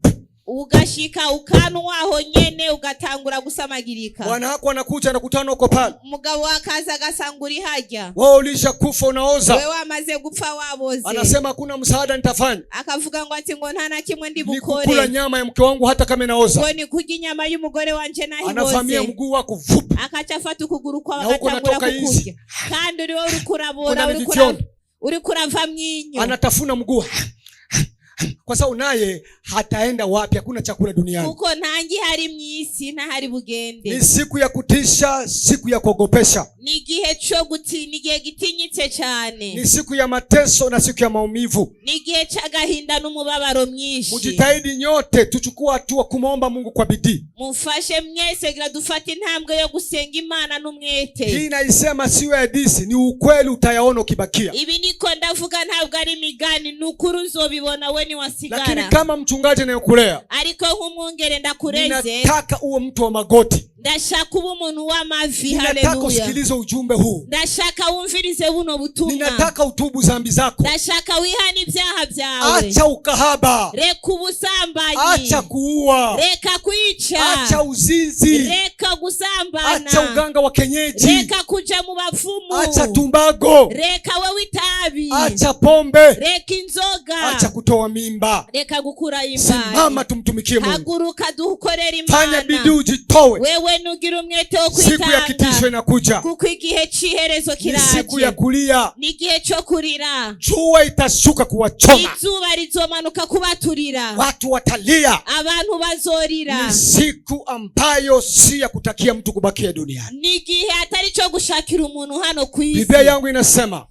Ugashika ukanwa aho nyene ugatangura gusamagirika. Bwana wako anakuja na kutana uko pale. Mugabo wakaza gasanguri hajya. Wao ulisha kufa unaoza. Wewe amaze gupfa waboze. Anasema hakuna msaada nitafanya. Akavuga ngo ati ngo ntana kimwe ndi bukore. Nikukula nyama ya mke wangu hata kama inaoza. Ngo ni kurya inyama y'umugore wanje nahiboze. Anavamia mguu wako vup. Akachafata ukuguru kwa agatangura kukurya. Kandi uri urukurabora uri kurava mwinyo. Anatafuna mguu. Kwa sababu naye hataenda wapi, hakuna chakula duniani. Kuko ntangi hari mwisi na hari bugende. Ni siku ya kutisha, siku ya kuogopesha. Ni gihe cyo gutinya, igihe gitinyitse cyane. Ni siku ya mateso na siku ya maumivu. Ni gihe cy'agahinda n'umubabaro mwinshi. Mujitahidi nyote tuchukua hatua kumomba Mungu kwa bidii. Mufashe mwese gira dufate intambwe yo gusenga Imana n'umwete. Hii naisema siwe hadithi, ni ukweli utayaona ukibakia. Ibi niko ndavuga ntabwo ari migani, nukuri uzobibona we ni wasigara. Lakini kama mchungaji anayokulea, ariko nk'umwungere ndakureze, ninataka uwe mtu wa magoti. ndashaka uba umuntu w'amavi. Ninataka Haleluya. usikilize ujumbe huu. Ndashaka wumvirize buno butumwa. Ninataka utubu dhambi zako. Ndashaka wihane ibyaha byawe. Acha ukahaba. Reka ubusambanyi. Acha kuua. Reka kwica. Acha uzinzi. Reka gusambana. Acha uganga wa kienyeji. Reka kuja mu bapfumu. Acha tumbago. Reka wewe itabi. Acha pombe. Reka inzoga. Acha kutoa mimba. Reka gukura imba. Simama tumtumikie Mungu. Haguruka dukorera Imana. Fanya bidii ujitowe. Wewe nugira umwete wo Siku ya kitisho kwitanga. inakuja. Kuko igihe c'iherezo Ni kiraje. siku ya kulia. Ni igihe cyo kurira. Jua itashuka kuwachoma. Izuba rizomanuka kubaturira. Watu watalia. Abantu bazorira. Ni siku ambayo si ya kutakia mtu kubakia duniani. Ni igihe atari cyo gushakira umuntu hano ku isi. Biblia yangu inasema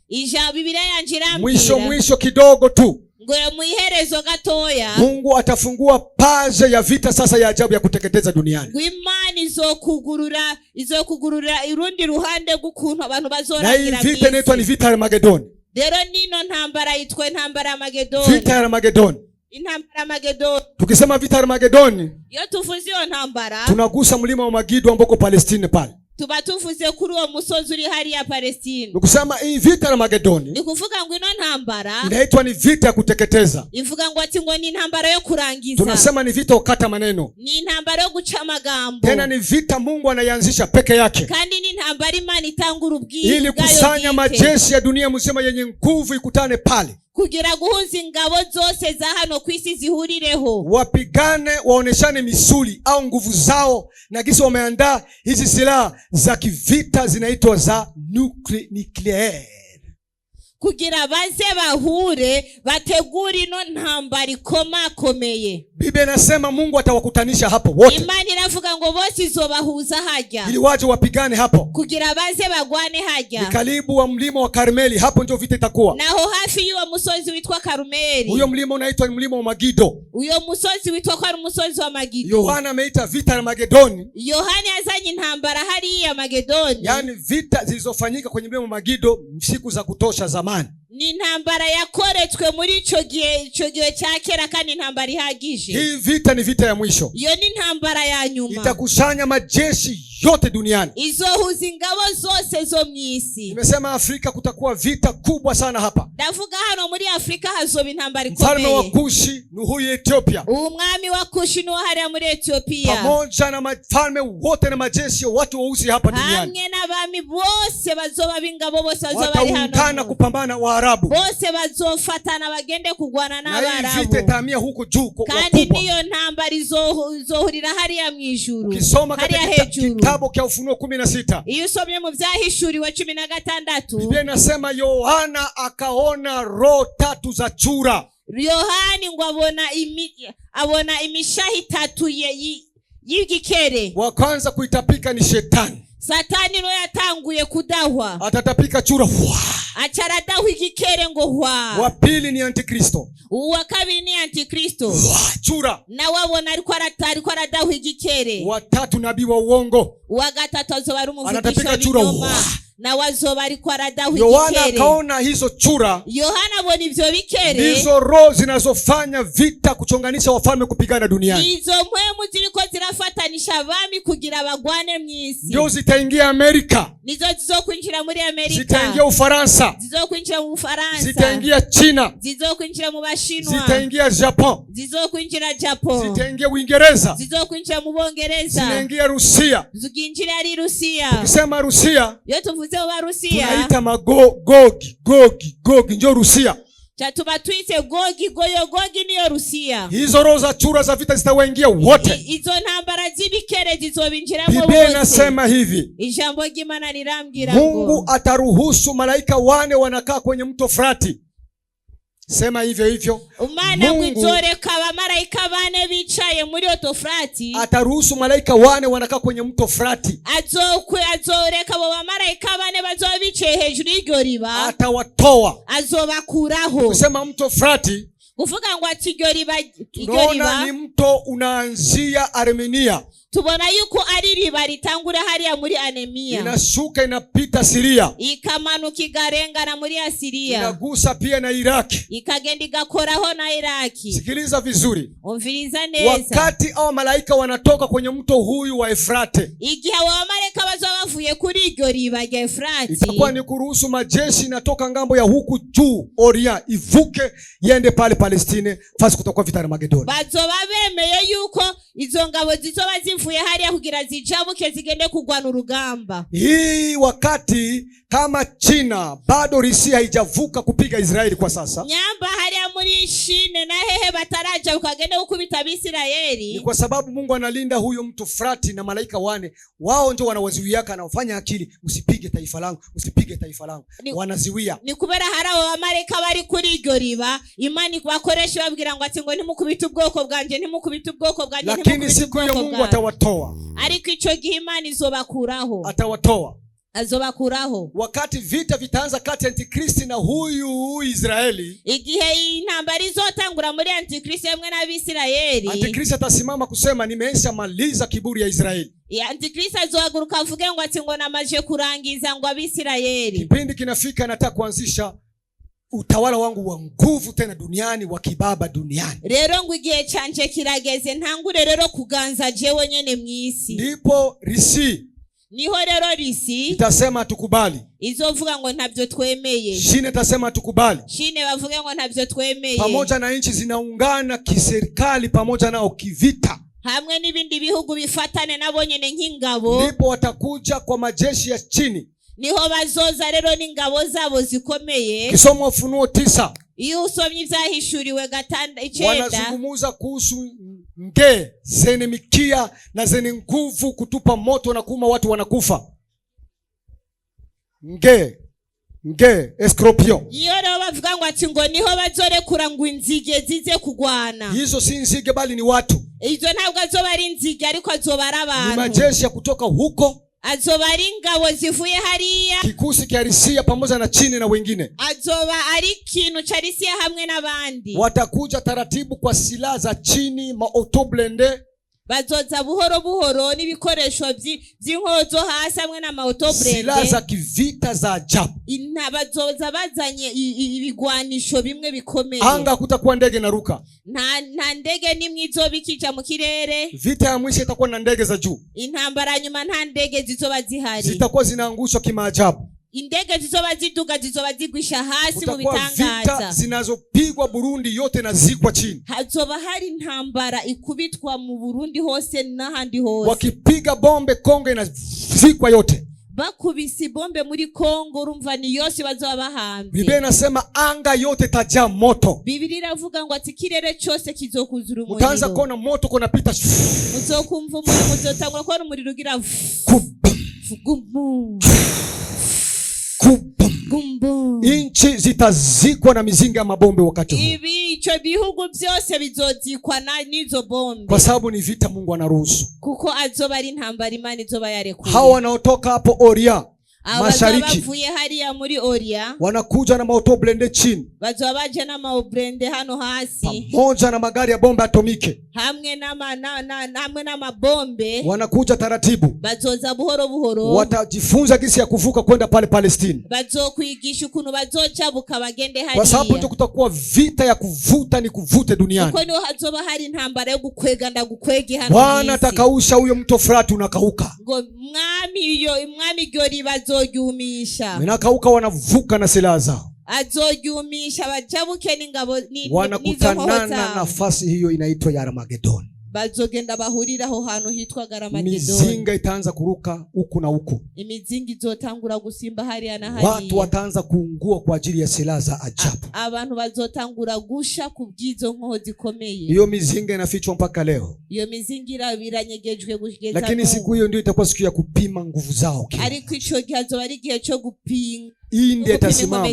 Biblia yanje mwisho kidogo tu ngo mu iherezo gatoya Mungu atafungua paje ya vita sasa ya ajabu ya kuteketeza duniani. ngo Imana izokugurura irundi ruhande gukuntu abantu Na hii bazorangira. vita inaitwa ni vita ya Armagedoni. Rero nino ntambara yitwa intambara ya Armagedoni. Vita ya Armagedoni. Intambara ya Armagedoni. Tukisema vita ya Armagedoni, Iyo tuvuze iyo ntambara tunagusa mlima wa Magido ambako Palestine pale. tuba tuvuze kuri uwo musozi uri hariya Palestine. Nikusema hii vita ya Armagedoni Ni kuvuga ngo ino ntambara inaitwa ni vita ya kuteketeza. ivuga ngo ati ngo ni intambara yo kurangiza. Tunasema ni vita ukata maneno. Ni intambara yo guca amagambo. Tena ni vita Mungu anayanzisha peke yake. Kandi ni intambara Imana itangura ubwiru Ili kusanya majeshi ya dunia mzima yenye nguvu ikutane pale. kugira guhuza ingabo zose za hano ku isi zihurireho. Wapigane, waoneshane misuli au nguvu zao, na kisa wameandaa hizi silaha za kivita zinaitwa za nuclear. Kugira baze bahure bategura ino ntambara ikomakomeye. Biblia inasema Mungu atawakutanisha hapo wote. Imana iravuga ngo bose izobahuza hajya. Ili waje wapigane hapo. Kugira baze bagwane hajya. Ni karibu wa mlima wa Karmeli, hapo ndio vita itakuwa. Naho hafi y'uwo musozi witwa Karumeli. Huyo mlima unaitwa ni mlima wa Magido. Uyo musozi witwa ko ari umusozi wa Magido. Yohana ameita vita ya Magedoni. Yohana yazanye intambara hariya Magedoni. Yaani vita zilizofanyika kwenye mlima wa Magido siku za kutosha zamani. Ni intambara yakoretswe muri ico gihe cya kera kandi intambara ihagije. Hii vita ni vita ya mwisho. Iyo ni intambara ya nyuma. Itakusanya majeshi yote duniani. Izohuza ingabo zose zo mwisi. Nimesema Afrika kutakuwa vita kubwa sana hapa. Ndavuga hano muri Afrika hazoba intambara Mfalme wa ikomeye. Kushi ni huyu Ethiopia. Umwami wa Kushi ni hariya muri Ethiopia. Pamoja na mafalme wote na majeshi watu weusi hapa duniani. Hamwe n'abami bose bazoba bingabo bose bazoba bari Wataungana hano. kupambana Waarabu. Bose bazofatana bagende kugwana Na hii vita n'Abarabu. itahamia huko juu kwa Kandi wakubwa. niyo ntambara izohurira hariya mwijuru. Ukisoma Hariya katika hejuru. kitabu cha Ufunuo 16. Iyo usomye mu byahishuriwe 16. Biblia inasema Yohana akaona roho tatu za chura. Yohani ngo abona imishahi itatu y'igikere. Wa kwanza kuitapika ni shetani. Satani no yatanguye kudahwa. Atatapika chura. Acharadahwa igikere ngo hwa. Wa pili ni Antikristo. Uwa kabiri ni Antikristo. Chura. Na wabona ariko aradahwa igikere. Wa tatu nabii wa uongo. Uwa gatatu azoba ari umuvugisha Anatapika chura. w'ibinyoma. Na wazoba ariko aradahwa Yohana igikere. akaona hizo chura. Yohana abona ivyo bikere. Ndizo roho zinazofanya vita kuchonganisha wafalme kupigana duniani. Izo mpwemu ziriko zirafatanisha abami kugira bagwane mwisi. Ndio zitaingia Amerika. Nizo zizokwinjira muri Amerika. Zitaingia Ufaransa. Zizokwinjira mu Bufaransa. Zitaingia China. Zizokwinjira mu Bashinwa. Zitaingia Japan. Zizokwinjira Japan. Zitaingia Uingereza. Zizokwinjira mu Bongereza. Zinaingia Rusia. Zikinjira ari Rusia. Ukisema Rusia, Yo tuvuze wa Rusia. tunaita Gogi ndio Rusia. Chatuba twise Gogi niyo Rusia. Hizo roho za chura za vita zitawaingia wote. Izo ntambara z'ibikere zizobinjiramo Biblia bose. inasema hivi. Ijambo ry'Imana rirambwira ngo Mungu ataruhusu malaika wane wanakaa kwenye mto Frati. Sema hivyo. Umana Mungu gwizoreka abamarayika bane bicaye muri Otofrati. ataruhusu malaika wane wanakaa kwenye mto Frati. Azoreka abo bamarayika bane bazoba bicaye hejuru y'iryo riba. Atawatoa. Azobakuraho. Kusema mto Frati, kuvuga ngo ati iryo riba tunaona ni mto unaanzia Armenia. tubona yuko ari riba ritangura hariya muri Anemia, inashuka inapita Siria, ikamanuka igarengana muri Asiria, inagusa pia na Iraki. ikagenda igakoraho na Iraki. Sikiliza vizuri, umviriza neza. wakati hao malaika wanatoka kwenye mto huyu wa Efrate, igihe abamarayika bazoba bavuye kuri iryo riba rya Efrati, itakuwa ni kuruhusu majeshi inatoka ngambo ya huku juu Oria ivuke yende pale Palestine, fasi kutakuwa vita ya Armagedoni. bazoba bemeye yuko izo ngabo zizoba zivuye hariya kugira zijabuke zigende kugwana urugamba. Hii wakati kama China bado Rusia haijavuka kupiga Israeli kwa sasa, nyamba hariya muri Shine na hehe bataraja ukagende gukubita Abisirayeli, ni kwa sababu Mungu analinda huyo mto Frati na malaika wane wao ndio wanawaziwiaka na wafanya akili, usipige taifa langu, usipige taifa langu, wanaziwia. ni kubera hari abo bamarayika bari kuri iryo riba, Imana bakoresha babwira ngo ati ngo nimukubita ubwoko bwanje, nimukubita ubwoko bwanje, lakini siku hiyo Mungu atawatoa. ariko ico gihe Imana izobakuraho, atawatoa. azobakuraho. Wakati vita vitaanza kati ya Antikristi na huyu Israeli, igihe intambara izotangura muri Antikristo hamwe n'Abisirayeli, Antikristo atasimama kusema nimeisha maliza kiburi ya Israeli. Antikristo azohaguruka avuge ngo ati ngo namaje kurangiza ngo Abisirayeli. Kipindi kinafika nataka kuanzisha utawala wangu wa nguvu tena duniani, wa kibaba duniani. Rero ngo igihe canje kirageze, ntangure rero kuganza jewe nyene mwisi. Ndipo Risi, niho rero Risi itasema tukubali, izovuga ngo ntavyo twemeye. Shine itasema tukubali, Shine bavuge ngo ntavyo twemeye. pamoja na nchi zinaungana kiserikali pamoja nao kivita, hamwe n'ibindi bihugu bifatane nabo nyene nk'ingabo. ndipo watakuja kwa majeshi ya chini, niho bazoza rero n'ingabo zabo zikomeye. Kisoma Ufunuo 9, iyo usomye ivyahishuriwe 9, wanazungumuza kuhusu nge zenye mikia na zenye nguvu kutupa moto na kuuma watu wanakufa. Nge escorpion. iyo rero bavuga ngo ati ngo niho bazorekura ngo inzige zize kugwana. Hizo si nzige bali ni watu. izo ntabwo azoba ari inzige, ariko azoba ari abantu. Ni majeshi ya kutoka huko, azoba ari ingabo zivuye hariya, kikusi kia Risia pamoja na chini na wengine. azoba ari ikintu ca Risiya hamwe n'abandi. Watakuja taratibu kwa silaha za chini, maautoblende, bazoza buhoro buhoro n'ibikoresho by'inkozo hasi hamwe n'amaautoblende, silaha za kivita za ajabu. bazoza bazanye ibigwanisho bimwe bikomeye. Anga kutakuwa ndege na ruka, nta ndege nimwe izoba ikija mu kirere. vita ya mwisho itakuwa na ndege za juu, intambara nyuma nta ndege zizoba zihari, zitakuwa zinaangushwa kimaajabu. indege zizoba ziduga zizoba zigwisha hasi mu Kutakuwa vita bitangaza. zinazopigwa Burundi yote na zikwa chini, hazoba hari intambara ikubitwa mu Burundi hose n'ahandi hose. wakipiga bombe Kongo inazikwa yote. bakubise bombe muri Kongo, urumva ni yose bazoba bahambye. Biblia inasema anga yote tajaa moto. Biblia iravuga ngo ati ikirere cyose kizokuzura umuriro. Mutaanza kuona moto kuna pita, muzokumva umuriro, muzotangura kubona umuriro ugira inchi zitazikwa na mizinga ya mabombe wakati huu. ico bihugu byose bizozikwa n'izo bombe, kwa sababu ni vita Mungu anaruhusu. kuko azoba ari intambara Imana izoba yarekuye. Hao wanaotoka hapo Oria mashariki bavuye hariya muri Oria, wanakuja na maautoblende chini, bazoba baje n'amablende hano hasi, pamoja na magari ya bombe atomike, hamwe n'amabombe. wanakuja taratibu, bazoza buhoro buhoro, watajifunza jinsi ya kuvuka kwenda pale Palestine, bazokwigisha ukuntu bazocabuka bagende hariya, kwa sababu ndio kutakuwa vita ya kuvuta ni kuvute duniani. kuko niho hazoba hari intambara yo gukwega ndagukwege hano. Bwana atakausha huyo mto Frati unakauka, ngo mwami iryo riba azoryumisha, minakauka, wanavuka na silaha zao, azoryumisha bajabuke n'ingabo wanakutanana. Nafasi hiyo inaitwa ya Armagedoni. bazogenda bahurira aho hantu hitwa Armagedoni. Mizinga itaanza kuruka huku na huku, imizinga izotangura gusimba hariya na hariya, watu wataanza kuungua kwa ajili ya silaha za ajabu. abantu bazotangura gusha kubwizo nkoho zikomeye. Hiyo mizinga inafichwa mpaka leo, iyo mizinga iranyegejwe kugeza, lakini siku hiyo ndio itakuwa siku ya kupima nguvu zao. ariko ico gihe azoba ari igihe cyo gupinga. India itasimama,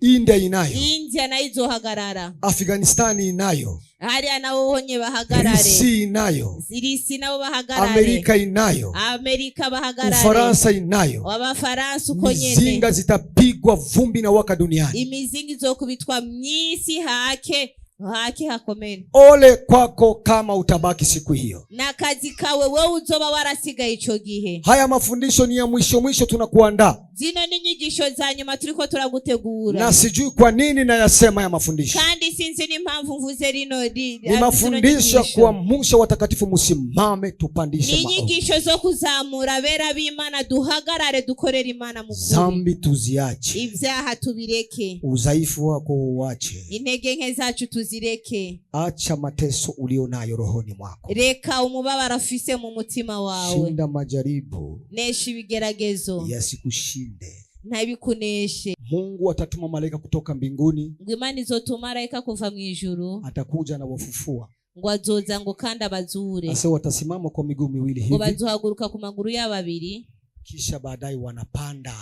India inayo, India nayo izohagarara, Afghanistan inayo, hariya nabo honye bahagarare, Risi inayo, Sirisi nabo bahagarare, Amerika inayo, Amerika bahagarare, Ufaransa inayo. Abafaransa uko nyene. Mizinga zitapigwa, vumbi na waka duniani. imizinga izokubitwa mwisi hake haki hakomene. Ole kwako kama utabaki siku hiyo. N'akazi kawe wewe uzoba warasigaye ico gihe. Haya mafundisho ni ya mwisho tunakuandaa. Zino ni nyigisho za nyuma turiko turagutegura. Na sijui kwa nini nayasema ya mafundisho. Kandi sinzi n'impamvu mvuze rino ni mafundisho kuamsha watakatifu, musimame tupandishe maombi. Ni nyigisho zo kuzamura bera b'Imana, duhagarare dukorera Imana mu kuri. Zambi tuziache. Ivyaha tubireke. Udhaifu wako uache. Intege nke zacu tuzireke. Acha mateso ulionayo rohoni mwako. Reka umubabaro afise mu mutima wawe. Shinda majaribu. Nesha ibigeragezo. Yasikushinde. Ntabikuneshe. Mungu atatuma malaika kutoka mbinguni. Ngo Imana izotuma malaika kuva mu ijuru. Atakuja na wafufua. Ngo azoza ngo kandi abazure. Ase watasimama kwa miguu miwili hivi. Ngo bazohaguruka ku maguru y'ababiri. Kisha baadaye wanapanda.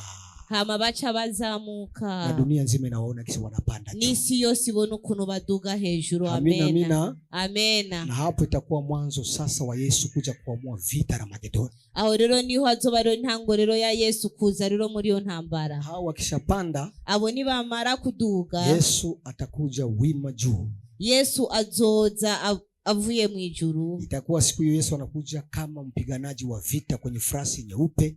Hama bacha bazamuka. Na dunia nzima inawaona kisi wanapanda. Nisi yose ibona ukuntu baduga hejuru. Amina, amina. Amena. Na hapo itakuwa mwanzo sasa wa Yesu kuja kuamua vita la Magedoni. Aho rero niho hazoba rero ntango rero ya Yesu kuza rero muri yo ntambara. Hao wakishapanda, abo ni bamara kuduga, Yesu atakuja wima juu. Yesu azoza avuye mu ijuru. Itakuwa siku hiyo Yesu anakuja kama mpiganaji wa vita kwenye farasi nyeupe.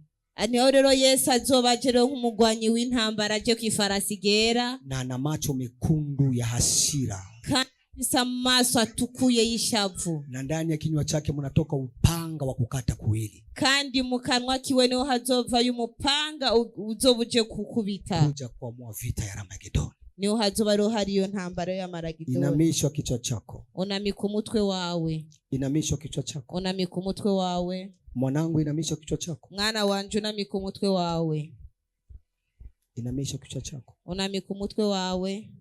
Niho rero Yesu azoba rero nk'umugwanyi w'intambara aje kwifarasi gera, na ana macho mekundu ya hasira, kanisa maso atukuye y'ishavu, na ndani ya kinywa chake mnatoka upanga wa kukata kuwili, kandi mu kanwa kiwe niho hazova y'umupanga uzobuje kukubita. kuja kuamua vita ya Armagedoni. Niho hazoba rero hariyo ntambara ya Armagedoni. Inamisha kichwa chako. Unamika umutwe wawe. Inamisha kichwa chako. Unamika umutwe wawe. Mwanangu, inamisha kichwa chako. Mwana wanje unamika umutwe wawe. Inamisha kichwa chako. Unamika umutwe wawe.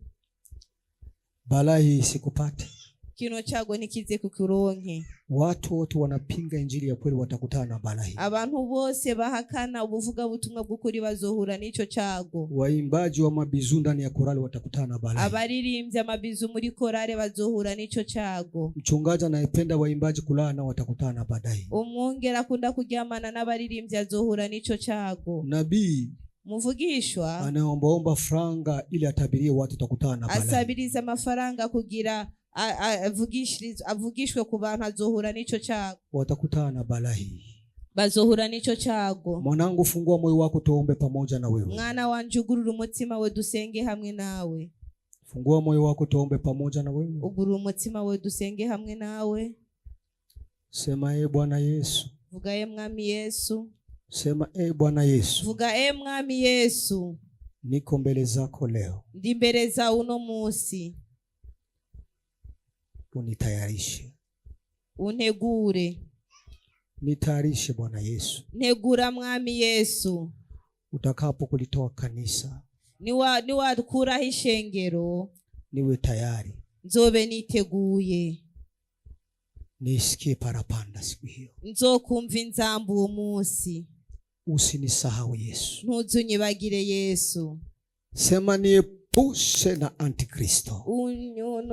Balaa hii isikupate. Kino chago nikize kukuronke. Watu wote wanapinga injili ya kweli watakutana na balaa hii. Abantu bose bahakana ubuvuga butumwa bw'ukuri bazohura n'ico chago. Waimbaji wa mabizu ndani ya korale watakutana na balaa. Abaririmbye amabizu muri korale bazohura n'ico chago. Mchungaji anayependa waimbaji kulana watakutana na baadaye. Umwongera akunda kuryamana n'abaririmbye azohura n'ico chago. Nabii muvugishwa anaombaomba franga ili atabirie watu watakutana na balaa. Asabiriza amafaranga kugira avugishwe ku bantu azohura n'ico chago. Watakutana na balaa hii. Bazohura n'ico chago. Mwanangu, fungua moyo wako tuombe pamoja na wewe. Mwana wanje ugurura umutima we dusenge hamwe nawe. Fungua moyo wako tuombe pamoja na wewe. Ugurura umutima we dusenge hamwe nawe. Sema Bwana Yesu. Vuga Mwami Yesu. Sema Bwana Yesu. Vuga Mwami Yesu. Niko mbele zako leo. Ndi mbele za uno musi. Unitayarishe. Untegure. Nitayarishe Bwana Yesu. Ntegura Mwami Yesu. Utakapo kulitoa kanisa. Niwadukura ishengero. Niwe tayari. Nzobe niteguye. Nisikie parapanda siku hiyo. Nzokumva inzambu uwo munsi. Usinisahau Yesu. Ntuzunyibagire Yesu. Sema niepushe na Antikristo.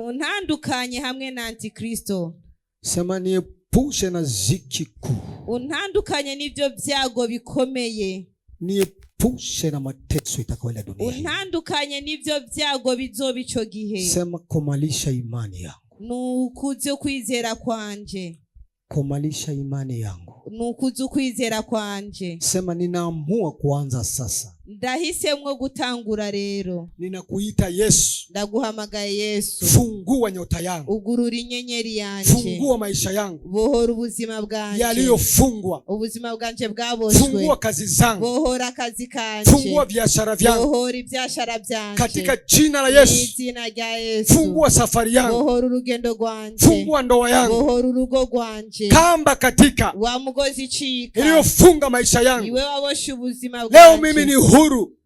Untandukanye hamwe na Antikristo. Sema niepushe na ziki kuu. Untandukanye n'ivyo vyago bikomeye. Niepushe na mateso itakayoenda dunia. Untandukanye n'ivyo vyago bizoba ico gihe. Sema komalisha imani yangu. Nukuze kwizera kwanje. Komalisha imani yangu. Nukuze kwizera kwanje. Sema ninaamua kuanza sasa. Ndahisemwo gutangura rero. Ninakuita Yesu. Ndaguhamagaye Yesu. Fungua nyota yangu. Ugurura inyenyeri yanje. Fungua maisha yangu. Bohora ubuzima bwanje. Yaliyofungwa. Ubuzima bwanje bwaboshwe. Fungua kazi zangu. Bohora akazi kanje. Fungua biashara vyangu. Bohora ibyashara byanje. Katika jina la Yesu. Izina rya Yesu. Fungua safari yangu. Bohora urugendo rwanje. Fungua ndoa yangu. Bohora urugo rwanje. Kamba katika wa mugozi chika iliyofunga maisha yangu. Iwe wabosha ubuzima bwanje. Leo mimi ni huru.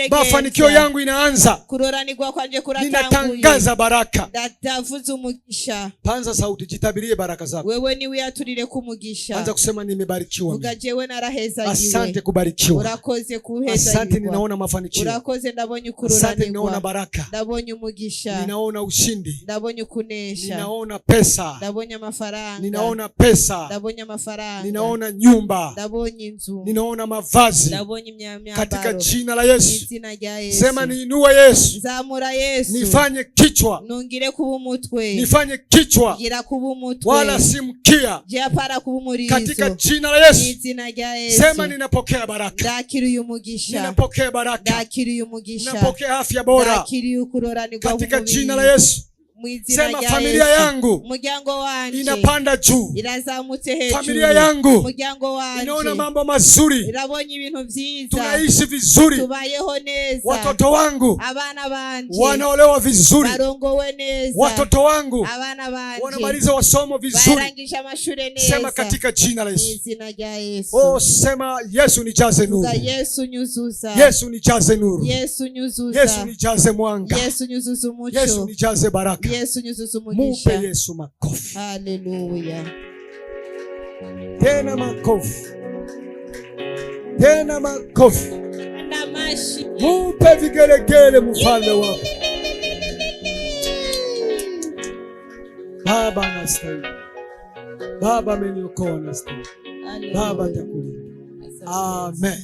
Mafanikio yangu inaanza. Kuroranirwa kwanje kuratanguye. Ninatangaza baraka. Ndatavuza umugisha. Panza sauti, jitabirie baraka zako. Wewe ni uyaturire kumugisha. Anza kusema nimebarikiwa. Vuga jewe narahezagiwe. Asante kubarikiwa. Urakoze kuhezagiwa. Asante ninaona mafanikio. Urakoze ndabonye kuroranirwa. Asante ninaona baraka. Ndabonye umugisha. Ninaona ushindi. Ndabonye kunesha. Ninaona pesa. Ndabonye amafaranga. Ninaona pesa. Ndabonye amafaranga. Ninaona nyumba. Ndabonye inzu. Ninaona mavazi. Ndabonye myambaro. Katika jina la Yesu. Yesu. Sema niinue Yesu. Nzamura Yesu. Nifanye kichwa. Nungire kuba umutwe. Nifanye kichwa. Gira kuba umutwe. Wala si mkia. Japara kuba umurizo. Katika jina la Yesu. Mwizina rya Yesu. Sema ninapokea baraka. Ndakiriye umugisha. Ninapokea baraka. Ndakiriye umugisha. Ninapokea afya bora. Ndakiriye ukuroranirwa katika jina la Yesu. Sema familia yangu inapanda juu. Familia yangu inaona mambo mazuri. Tunaishi vizuri. Watoto wangu wanaolewa vizuri. Watoto wangu wanamaliza wasomo vizuri. Sema katika jina la Yesu. Oh, sema Yesu nijaze nuru. Yesu nijaze nuru. Yesu nijaze mwanga. Yesu nijaze baraka. Yesu nyuzuzu umugisha. Mupe Yesu makofi. Haleluya. Tena makofi. Tena makofi. Mupe vigelegele mfalme wako. Baba anastahili. Baba ameniokoa anastahili. Baba atakulinda. Amen.